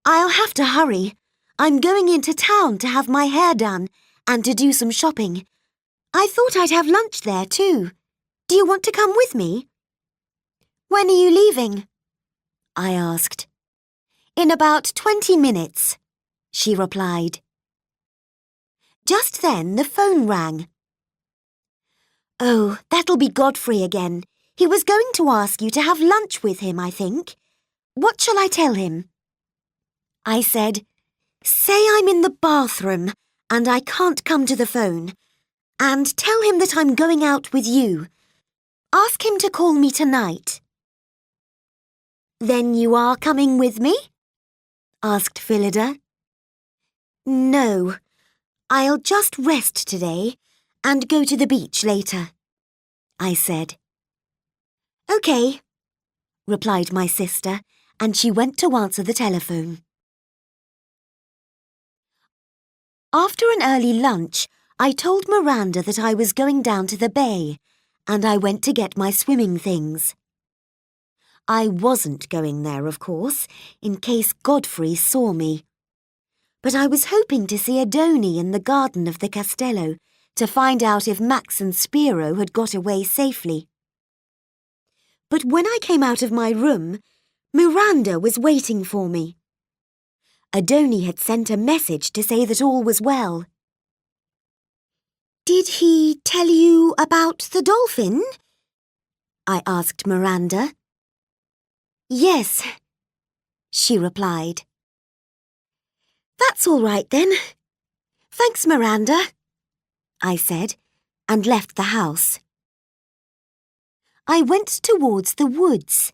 I'll have to hurry. I'm going into town to have my hair done and to do some shopping. I thought I'd have lunch there too. Do you want to come with me? When are you leaving? I asked. In about 20 minutes, she replied. Just then the phone rang. Oh, that'll be Godfrey again. He was going to ask you to have lunch with him, I think. What shall I tell him? I said, say I'm in the bathroom and I can't come to the phone, and tell him that I'm going out with you. Ask him to call me tonight. Then you are coming with me? Asked Phillida. No, I'll just rest today and go to the beach later, I said. OK, replied my sister, and she went to answer the telephone. After an early lunch, I told Miranda that I was going down to the bay, and I went to get my swimming things. I wasn't going there, of course, in case Godfrey saw me. But I was hoping to see Adoni in the garden of the castello to find out if Max and Spiro had got away safely. But when I came out of my room, Miranda was waiting for me. Adoni had sent a message to say that all was well. Did he tell you about the dolphin? I asked Miranda. Yes, she replied. That's all right then. Thanks, Miranda, I said, and left the house. I went towards the woods,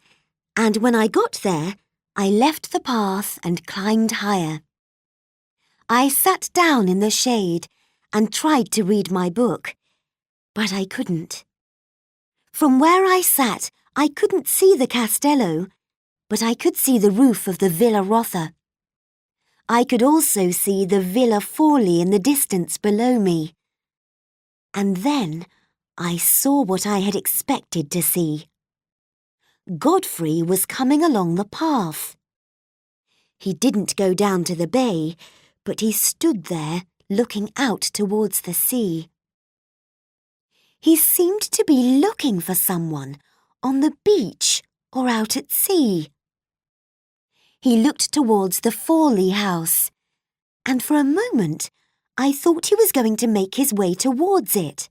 and when I got there, I left the path and climbed higher. I sat down in the shade and tried to read my book, but I couldn't. From where I sat, I couldn't see the castello, but I could see the roof of the Villa Rotha. I could also see the Villa Forlì in the distance below me. And then I saw what I had expected to see. Godfrey was coming along the path. He didn't go down to the bay, but he stood there looking out towards the sea. He seemed to be looking for someone on the beach or out at sea. He looked towards the Forlì house, and for a moment I thought he was going to make his way towards it.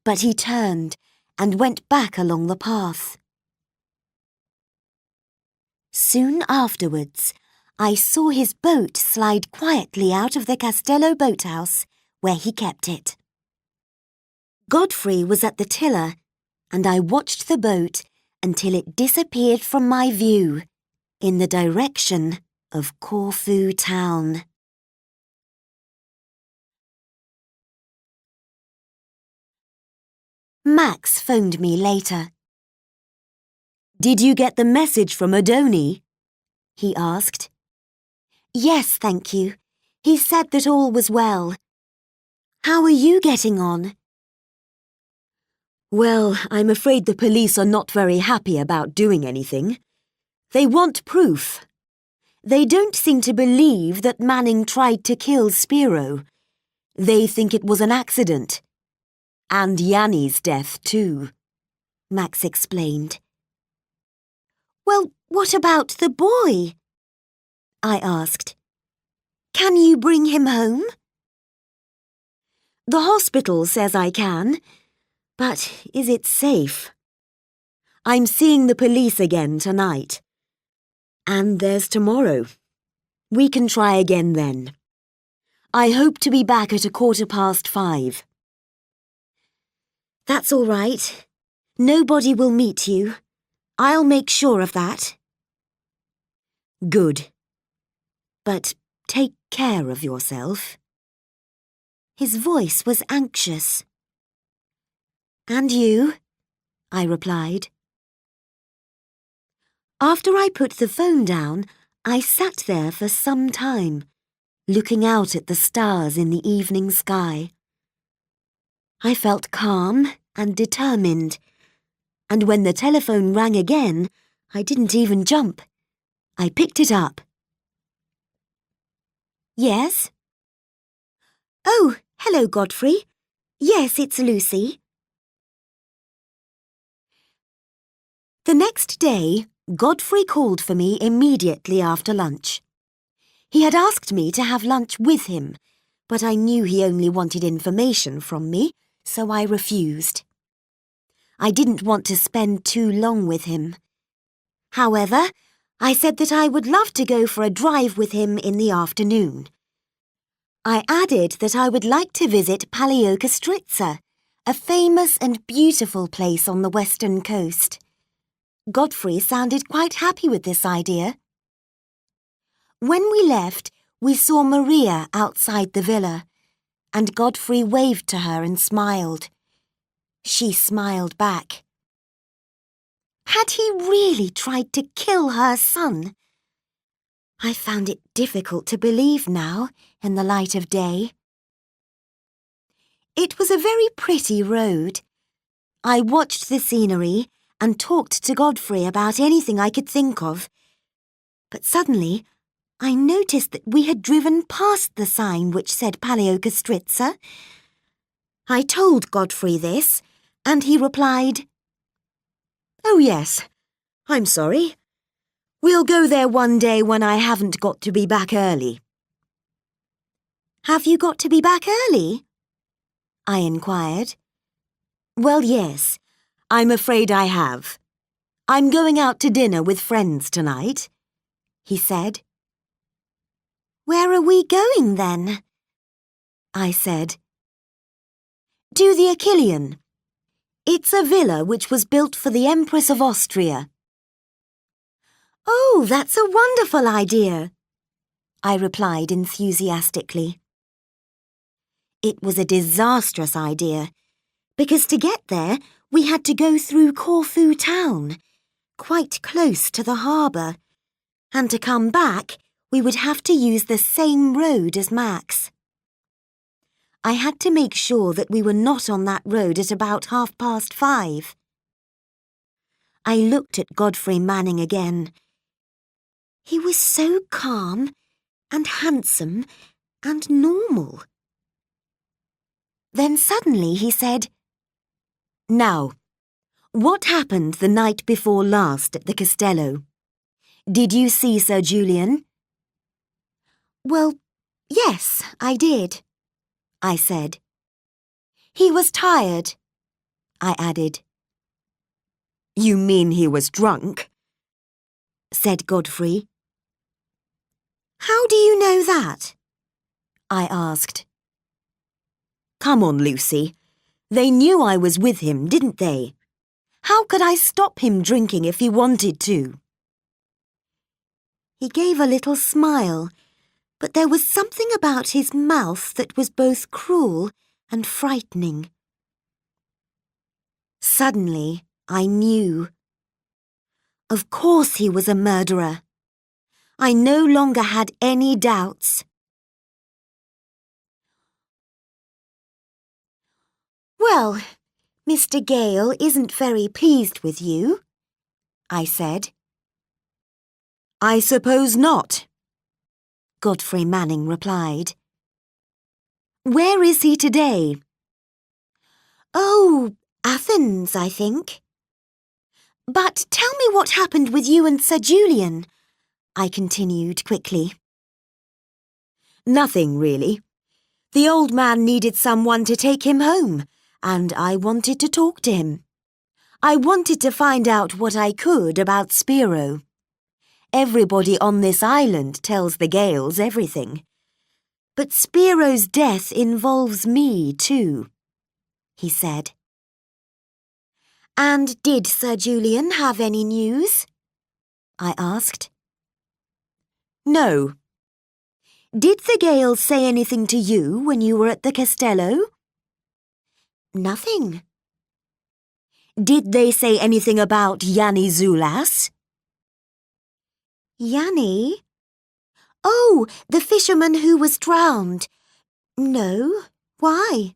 But he turned and went back along the path. Soon afterwards, I saw his boat slide quietly out of the Castello boathouse where he kept it. Godfrey was at the tiller, and I watched the boat until it disappeared from my view in the direction of Corfu town. Max phoned me later. Did you get the message from Adoni? He asked. Yes, thank you. He said that all was well. How are you getting on? Well, I'm afraid the police are not very happy about doing anything. They want proof. They don't seem to believe that Manning tried to kill Spiro. They think it was an accident. And Yanni's death, too, Max explained. Well, what about the boy? I asked. Can you bring him home? The hospital says I can, but is it safe? I'm seeing the police again tonight. And there's tomorrow. We can try again then. I hope to be back at 5:15. That's all right. Nobody will meet you. I'll make sure of that. Good. But take care of yourself. His voice was anxious. And you? I replied. After I put the phone down, I sat there for some time, looking out at the stars in the evening sky. I felt calm and determined, and when the telephone rang again, I didn't even jump. I picked it up. Yes? Oh, hello, Godfrey. Yes, it's Lucy. The next day, Godfrey called for me immediately after lunch. He had asked me to have lunch with him, but I knew he only wanted information from me, so I refused. I didn't want to spend too long with him. However, I said that I would love to go for a drive with him in the afternoon. I added that I would like to visit Paleokastritsa, a famous and beautiful place on the western coast. Godfrey sounded quite happy with this idea. When we left, we saw Maria outside the villa, and Godfrey waved to her and smiled. She smiled back. Had he really tried to kill her son? I found it difficult to believe now, in the light of day. It was a very pretty road. I watched the scenery and talked to Godfrey about anything I could think of. But suddenly, I noticed that we had driven past the sign which said Paleokastritsa. I told Godfrey this, and he replied, Oh yes, I'm sorry. We'll go there one day when I haven't got to be back early. Have you got to be back early? I inquired. Well, yes, I'm afraid I have. I'm going out to dinner with friends tonight, he said. Where are we going then? I said. To the Achillean. It's a villa which was built for the Empress of Austria. Oh, that's a wonderful idea, I replied enthusiastically. It was a disastrous idea, because to get there we had to go through Corfu town, quite close to the harbour, and to come back we would have to use the same road as Max. I had to make sure that we were not on that road at about 5:30. I looked at Godfrey Manning again. He was so calm and handsome and normal. Then suddenly he said, Now, what happened the night before last at the Castello? Did you see Sir Julian? Well, yes, I did, I said. He was tired, I added. You mean he was drunk? Said Godfrey. How do you know that? I asked. Come on, Lucy. They knew I was with him, didn't they? How could I stop him drinking if he wanted to? He gave a little smile, but there was something about his mouth that was both cruel and frightening. Suddenly, I knew. Of course he was a murderer. I no longer had any doubts. Well, Mr. Gale isn't very pleased with you, I said. I suppose not, Godfrey Manning replied. Where is he today? Oh, Athens, I think. But tell me what happened with you and Sir Julian, I continued quickly. Nothing, really. The old man needed someone to take him home, and I wanted to talk to him. I wanted to find out what I could about Spiro. Everybody on this island tells the Gales everything. But Spiro's death involves me too, he said. And did Sir Julian have any news? I asked. No. Did the Gales say anything to you when you were at the Castello? Nothing. Did they say anything about Yanni Zoulas? Yanni? Oh, the fisherman who was drowned. No, why?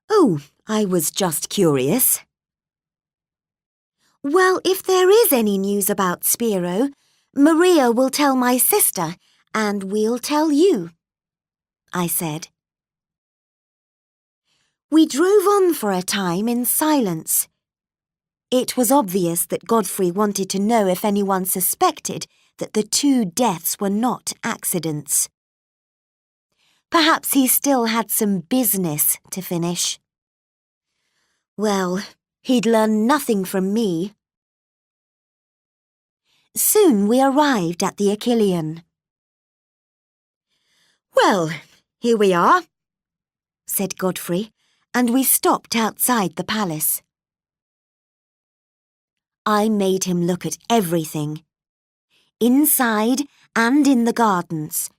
Oh, I was just curious. Well, if there is any news about Spiro, Maria will tell my sister and we'll tell you, I said. We drove on for a time in silence. It was obvious that Godfrey wanted to know if anyone suspected that the 2 deaths were not accidents. Perhaps he still had some business to finish. Well, he'd learn nothing from me. Soon we arrived at the Achillean. Well, here we are, said Godfrey, and we stopped outside the palace. I made him look at everything, inside and in the gardens,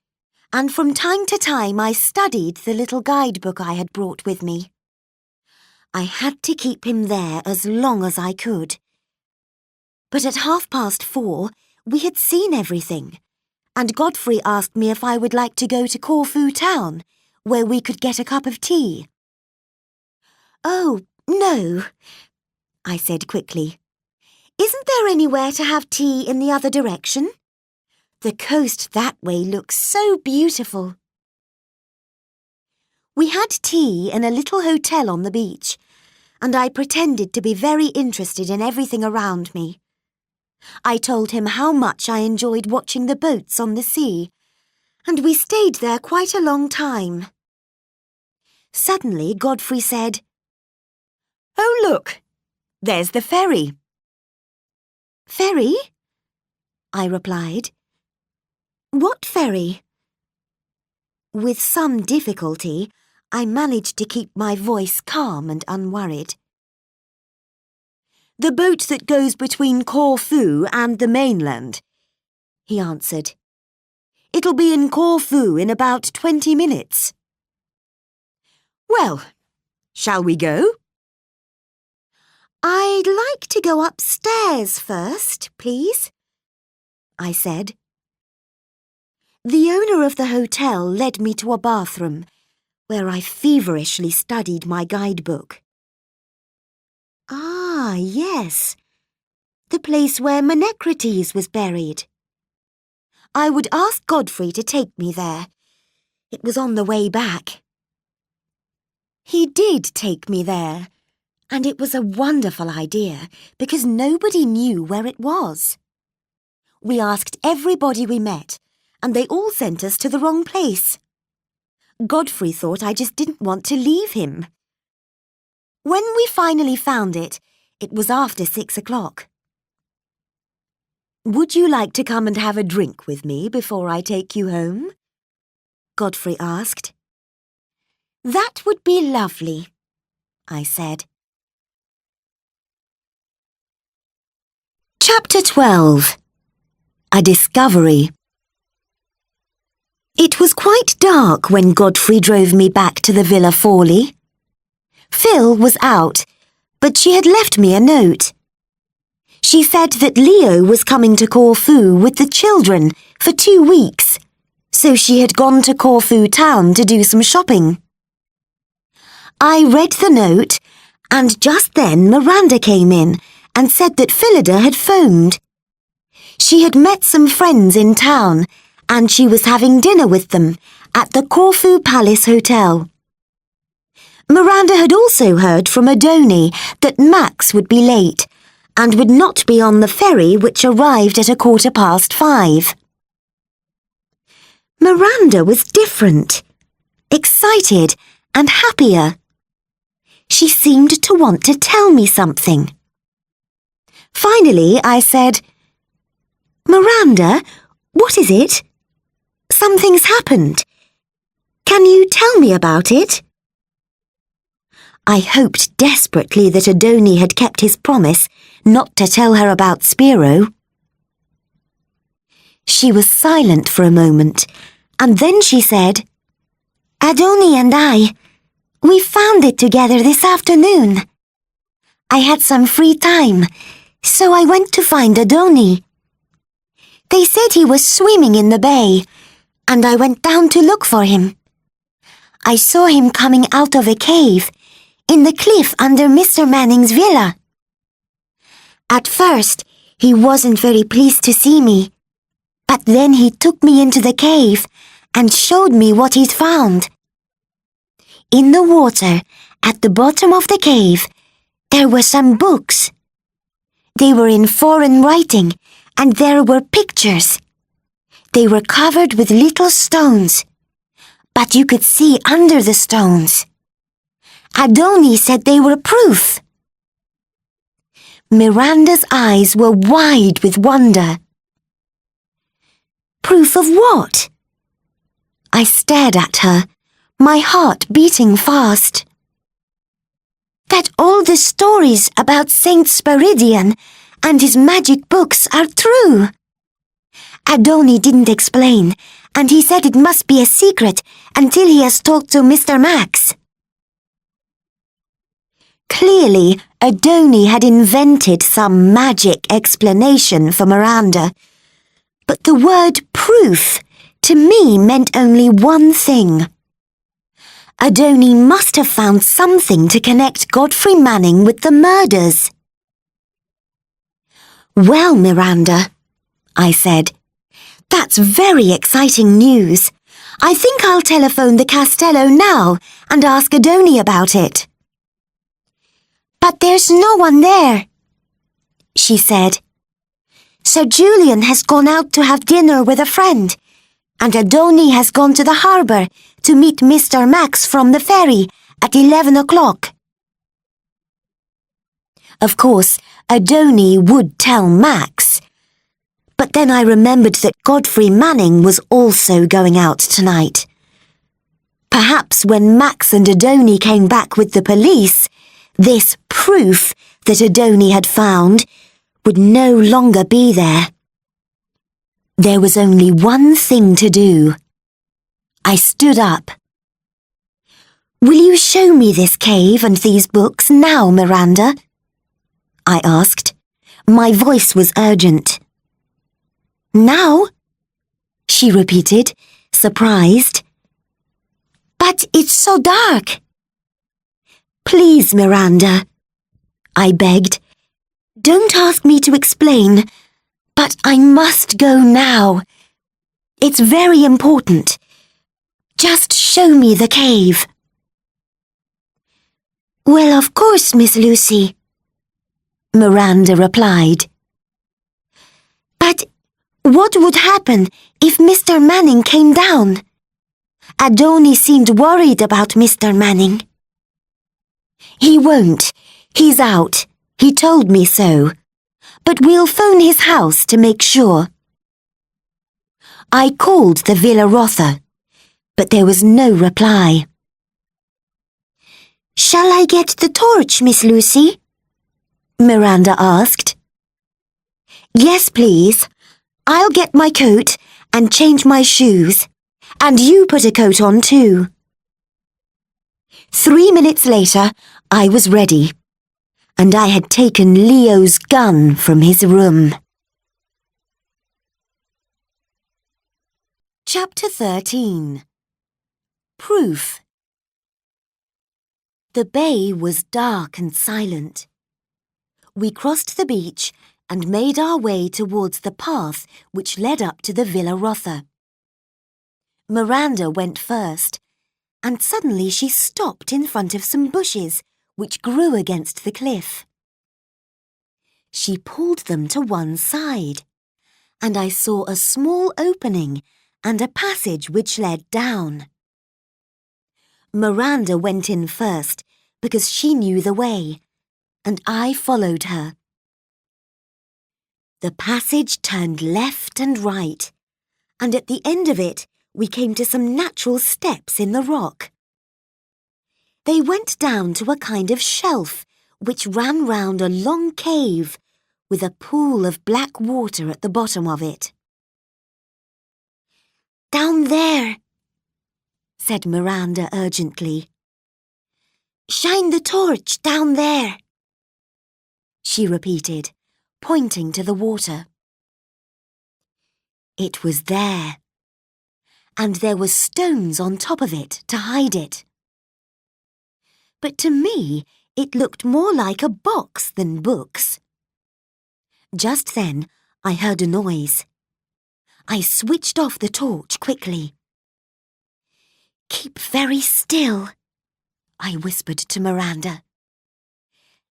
and from time to time I studied the little guidebook I had brought with me. I had to keep him there as long as I could. But at 4:30, we had seen everything, and Godfrey asked me if I would like to go to Corfu town, where we could get a cup of tea. Oh, no, I said quickly. Isn't there anywhere to have tea in the other direction? The coast that way looks so beautiful. We had tea in a little hotel on the beach, and I pretended to be very interested in everything around me. I told him how much I enjoyed watching the boats on the sea, and we stayed there quite a long time. Suddenly, Godfrey said, "Oh, look, there's the ferry." "Ferry?" I replied. "What ferry?" With some difficulty, I managed to keep my voice calm and unworried. "The boat that goes between Corfu and the mainland," he answered. "It'll be in Corfu in about 20 minutes. Well, shall we go?" "I'd like to go upstairs first, please," I said. The owner of the hotel led me to a bathroom, where I feverishly studied my guidebook. Ah, yes, the place where Menecrates was buried. I would ask Godfrey to take me there. It was on the way back. He did take me there, and it was a wonderful idea because nobody knew where it was. We asked everybody we met, and they all sent us to the wrong place. Godfrey thought I just didn't want to leave him. When we finally found it, it was after 6 o'clock. "Would you like to come and have a drink with me before I take you home?" Godfrey asked. "That would be lovely," I said. Chapter 12. A Discovery. It was quite dark when Godfrey drove me back to the Villa Forley. Phil was out, but she had left me a note. She said that Leo was coming to Corfu with the children for 2 weeks, so she had gone to Corfu town to do some shopping. I read the note, and just then Miranda came in and said that Phillida had phoned. She had met some friends in town, and she was having dinner with them at the Corfu Palace Hotel. Miranda had also heard from Adoni that Max would be late and would not be on the ferry which arrived at 5:15. Miranda was different, excited and happier. She seemed to want to tell me something. Finally, I said, "Miranda, what is it? Something's happened. Can you tell me about it?" I hoped desperately that Adoni had kept his promise not to tell her about Spiro. She was silent for a moment, and then she said, "Adoni and we found it together this afternoon. I had some free time, so I went to find Adoni. They said he was swimming in the bay, and I went down to look for him. I saw him coming out of a cave in the cliff under Mr. Manning's villa. At first, he wasn't very pleased to see me, but then he took me into the cave and showed me what he'd found. In the water, at the bottom of the cave, there were some books. They were in foreign writing, and there were pictures. They were covered with little stones, but you could see under the stones. Adoni said they were proof. Miranda's eyes were wide with wonder. Proof of what? I stared at her, my heart beating fast. That all the stories about Saint Spiridion and his magic books are true. Adoni didn't explain, and he said it must be a secret until he has talked to Mr. Max. Clearly, Adoni had invented some magic explanation for Miranda, but the word proof to me meant only one thing. Adoni must have found something to connect Godfrey Manning with the murders. Well, Miranda, I said, that's very exciting news. I think I'll telephone the Castello now and ask Adoni about it. But there's no one there, she said. Sir Julian has gone out to have dinner with a friend, and Adoni has gone to the harbour to meet Mr. Max from the ferry at 11 o'clock. Of course, Adoni would tell Max, but then I remembered that Godfrey Manning was also going out tonight. Perhaps when Max and Adoni came back with the police, this proof that Adoni had found would no longer be there. There was only one thing to do. I stood up. Will you show me this cave and these books now, Miranda? I asked. My voice was urgent. Now? She repeated, surprised. But it's so dark. Please, Miranda, I begged. Don't ask me to explain, but I must go now. It's very important. Just show me the cave. Well, of course, Miss Lucy, Miranda replied. But what would happen if Mr. Manning came down? Adoni seemed worried about Mr. Manning. He won't. He's out. He told me so. But we'll phone his house to make sure. I called the Villa Rotha, but there was no reply. Shall I get the torch, Miss Lucy? Miranda asked. Yes, please. I'll get my coat and change my shoes, and you put a coat on too. 3 minutes later, I was ready, and I had taken Leo's gun from his room. Chapter 13. Proof. The bay was dark and silent. We crossed the beach and made our way towards the path which led up to the Villa Rotha. Miranda went first, and suddenly she stopped in front of some bushes which grew against the cliff. She pulled them to one side, and I saw a small opening and a passage which led down. Miranda went in first because she knew the way, and I followed her. The passage turned left and right, and at the end of it we came to some natural steps in the rock. They went down to a kind of shelf which ran round a long cave with a pool of black water at the bottom of it. Down there, said Miranda urgently. Shine the torch down there, she repeated, pointing to the water. It was there, and there were stones on top of it to hide it. But to me, it looked more like a box than books. Just then, I heard a noise. I switched off the torch quickly. "Keep very still," I whispered to Miranda.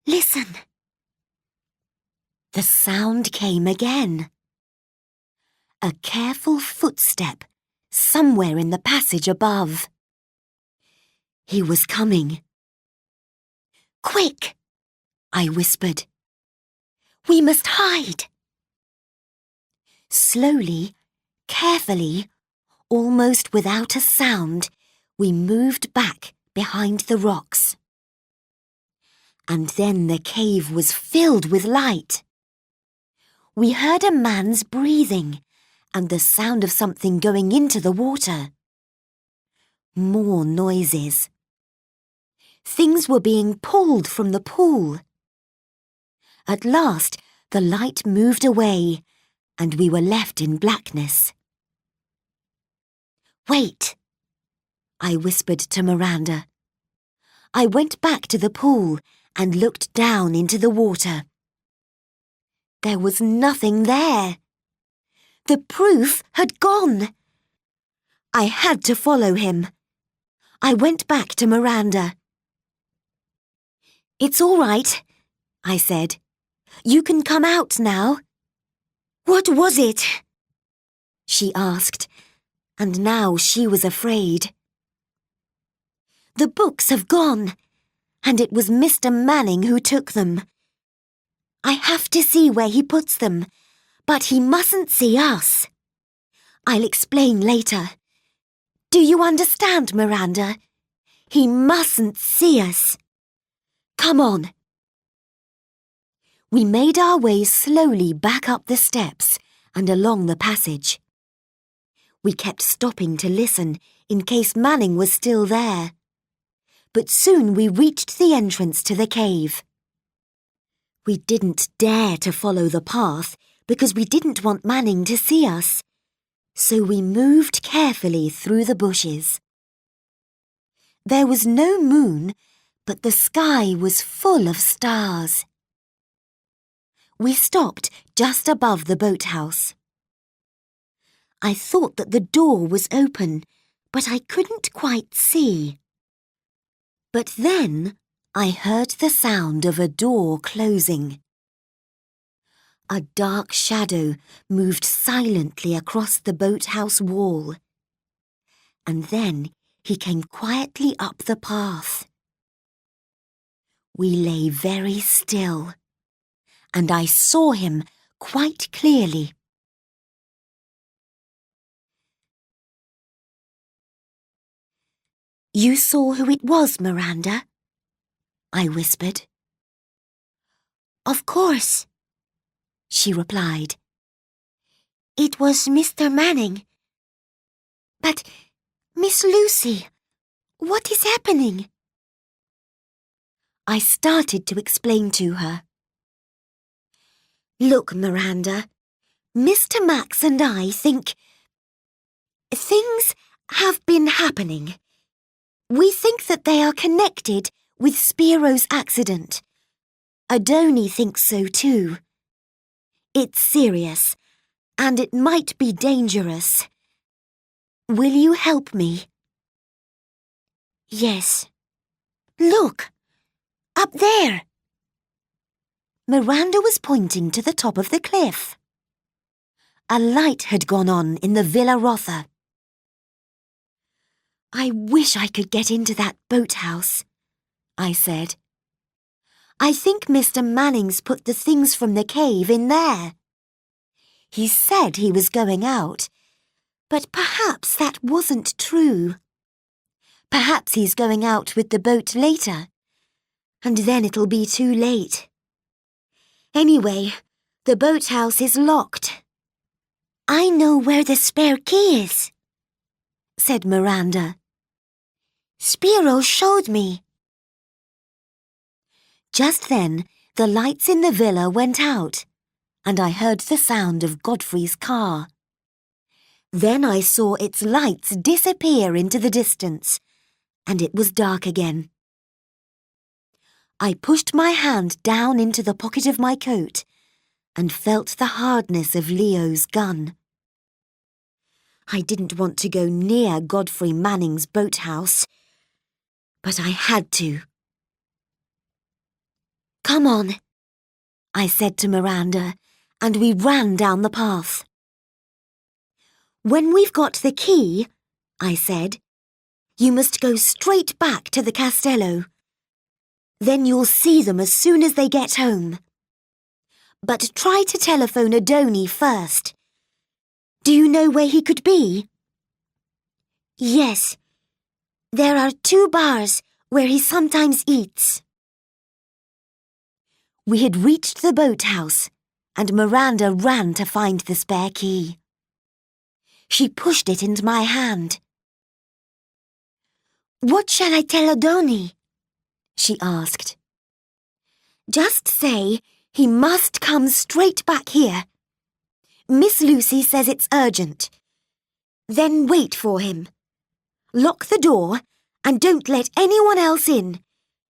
"Listen." The sound came again. A careful footstep somewhere in the passage above. He was coming. "Quick," I whispered. "We must hide." Slowly, carefully, almost without a sound, we moved back behind the rocks. And then the cave was filled with light. We heard a man's breathing and the sound of something going into the water. More noises. Things were being pulled from the pool. At last, the light moved away, and we were left in blackness. "Wait," I whispered to Miranda. I went back to the pool and looked down into the water. There was nothing there. The proof had gone. I had to follow him. I went back to Miranda. "It's all right," I said. "You can come out now." "What was it?" she asked, and now she was afraid. "The books have gone, and it was Mr. Manning who took them. I have to see where he puts them, but he mustn't see us. I'll explain later. Do you understand, Miranda? He mustn't see us. Come on." We made our way slowly back up the steps and along the passage. We kept stopping to listen in case Manning was still there. But soon we reached the entrance to the cave. We didn't dare to follow the path because we didn't want Manning to see us, so we moved carefully through the bushes. There was no moon, but the sky was full of stars. We stopped just above the boathouse. I thought that the door was open, but I couldn't quite see. But then I heard the sound of a door closing. A dark shadow moved silently across the boathouse wall. And then he came quietly up the path. We lay very still, and I saw him quite clearly. "You saw who it was, Miranda?" I whispered. "Of course," she replied. "It was Mr. Manning. But, Miss Lucy, what is happening?" I started to explain to her. "Look, Miranda, Mr. Max and I think things have been happening. We think that they are connected with Spiro's accident. Adoni thinks so too. It's serious, and it might be dangerous. Will you help me?" "Yes. Look! Up there!" Miranda was pointing to the top of the cliff. A light had gone on in the Villa Rotha. "I wish I could get into that boathouse," I said. "I think Mr. Manning's put the things from the cave in there. He said he was going out, but perhaps that wasn't true. Perhaps he's going out with the boat later, and then it'll be too late. Anyway, the boathouse is locked." "I know where the spare key is," said Miranda. "Spiro showed me." Just then, the lights in the villa went out, and I heard the sound of Godfrey's car. Then I saw its lights disappear into the distance, and it was dark again. I pushed my hand down into the pocket of my coat and felt the hardness of Leo's gun. I didn't want to go near Godfrey Manning's boathouse, but I had to. "Come on," I said to Miranda, and we ran down the path. "When we've got the key," I said, "you must go straight back to the castello. Then you'll see them as soon as they get home. But try to telephone Adoni first. Do you know where he could be?" "Yes. There are 2 bars where he sometimes eats." We had reached the boathouse, and Miranda ran to find the spare key. She pushed it into my hand. "What shall I tell Adoni?" she asked. "Just say he must come straight back here. Miss Lucy says it's urgent. Then wait for him. Lock the door and don't let anyone else in,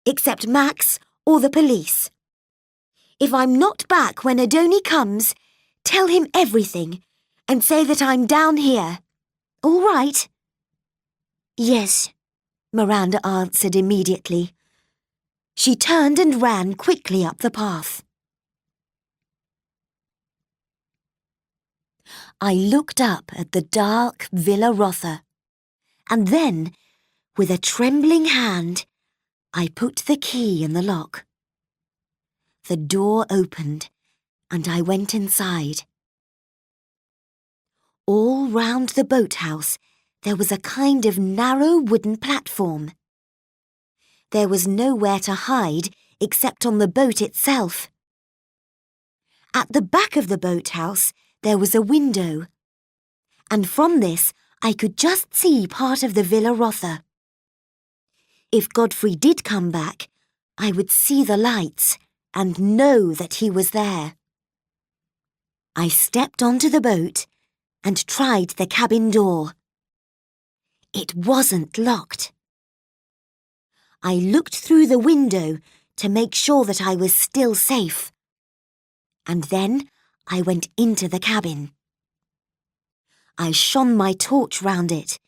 except Max or the police. If I'm not back when Adoni comes, tell him everything and say that I'm down here. All right?" "Yes," Miranda answered immediately. She turned and ran quickly up the path. I looked up at the dark Villa Rotha, and then, with a trembling hand, I put the key in the lock. The door opened, and I went inside. All round the boathouse there was a kind of narrow wooden platform. There was nowhere to hide except on the boat itself. At the back of the boathouse there was a window, and from this I could just see part of the Villa Rotha. If Godfrey did come back, I would see the lights and know that he was there. I stepped onto the boat and tried the cabin door. It wasn't locked. I looked through the window to make sure that I was still safe. And then I went into the cabin. I shone my torch round it,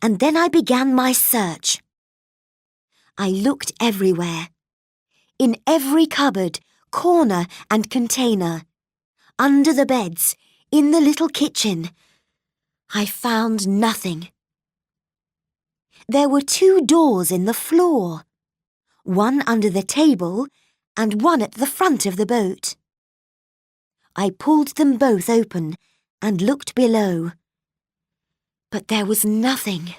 and then I began my search. I looked everywhere, in every cupboard, corner and container, under the beds, in the little kitchen. I found nothing. There were 2 doors in the floor, one under the table and one at the front of the boat. I pulled them both open and looked below, but there was nothing.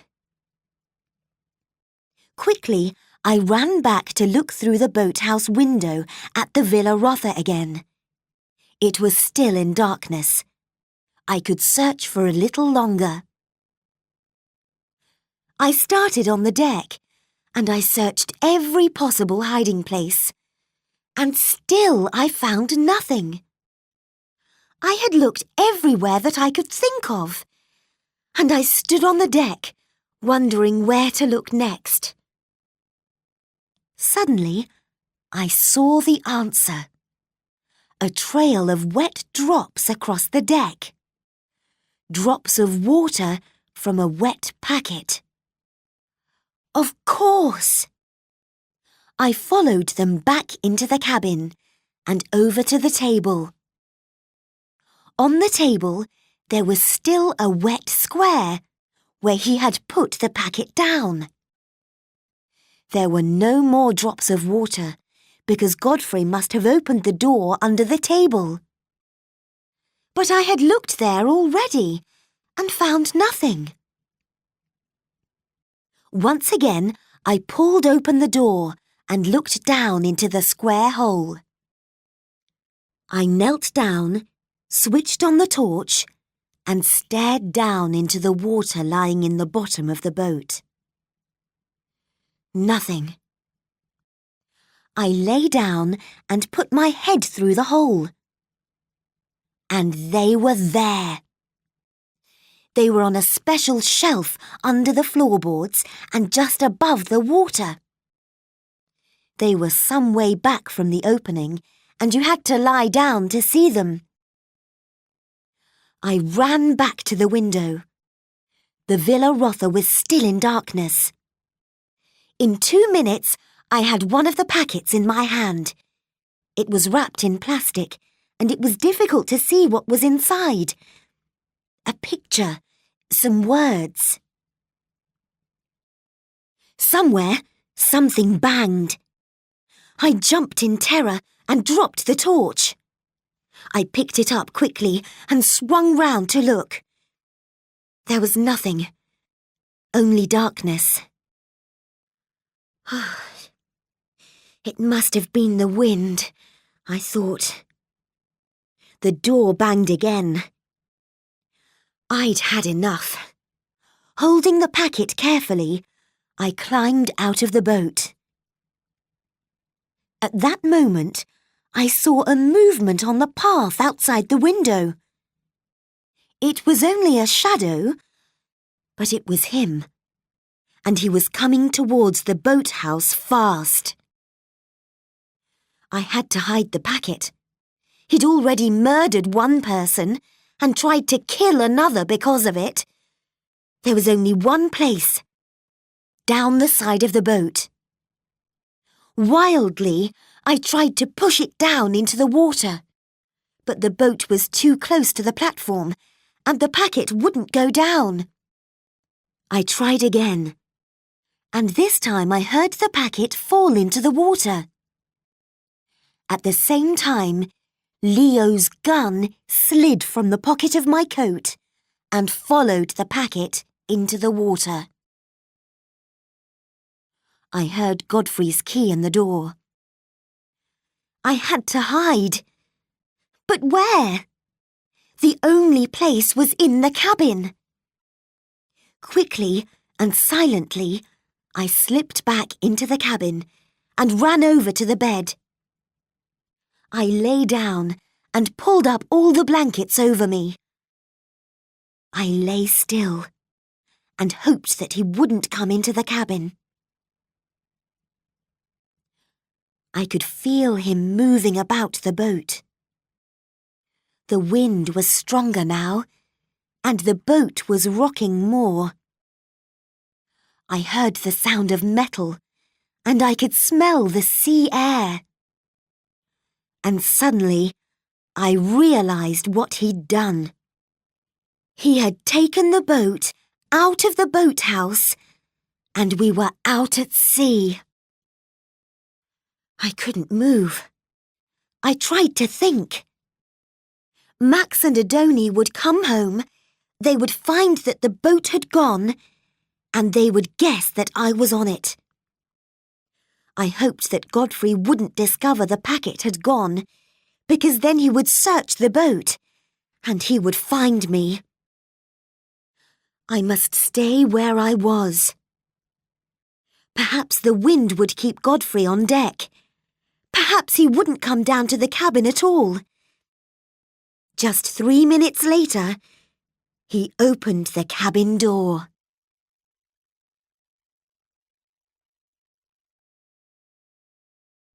Quickly, I ran back to look through the boathouse window at the Villa Rotha again. It was still in darkness. I could search for a little longer. I started on the deck, and I searched every possible hiding place. And still I found nothing. I had looked everywhere that I could think of, and I stood on the deck, wondering where to look next. Suddenly, I saw the answer. A trail of wet drops across the deck. Drops of water from a wet packet. Of course! I followed them back into the cabin and over to the table. On the table, there was still a wet square where he had put the packet down. There were no more drops of water because Godfrey must have opened the door under the table. But I had looked there already and found nothing. Once again, I pulled open the door and looked down into the square hole. I knelt down, switched on the torch, and stared down into the water lying in the bottom of the boat. Nothing. I lay down and put my head through the hole. And they were there. They were on a special shelf under the floorboards and just above the water. They were some way back from the opening and you had to lie down to see them. I ran back to the window. The Villa Rotha was still in darkness. In 2 minutes, I had one of the packets in my hand. It was wrapped in plastic, and it was difficult to see what was inside. A picture, some words. Somewhere, something banged. I jumped in terror and dropped the torch. I picked it up quickly and swung round to look. There was nothing, only darkness. It must have been the wind, I thought. The door banged again. I'd had enough. Holding the packet carefully, I climbed out of the boat. At that moment, I saw a movement on the path outside the window. It was only a shadow, but it was him, and he was coming towards the boathouse fast. I had to hide the packet. He'd already murdered one person and tried to kill another because of it. There was only one place, down the side of the boat. Wildly, I tried to push it down into the water, but the boat was too close to the platform and the packet wouldn't go down. I tried again, and this time I heard the packet fall into the water. At the same time, Leo's gun slid from the pocket of my coat and followed the packet into the water. I heard Godfrey's key in the door. I had to hide. But where? The only place was in the cabin. Quickly and silently, I slipped back into the cabin and ran over to the bed. I lay down and pulled up all the blankets over me. I lay still and hoped that he wouldn't come into the cabin. I could feel him moving about the boat. The wind was stronger now, and the boat was rocking more. I heard the sound of metal, and I could smell the sea air. And suddenly, I realized what he'd done. He had taken the boat out of the boathouse, and we were out at sea. I couldn't move. I tried to think. Max and Adoni would come home, they would find that the boat had gone, and they would guess that I was on it. I hoped that Godfrey wouldn't discover the packet had gone, because then he would search the boat, and he would find me. I must stay where I was. Perhaps the wind would keep Godfrey on deck. Perhaps he wouldn't come down to the cabin at all. Just 3 minutes later, he opened the cabin door.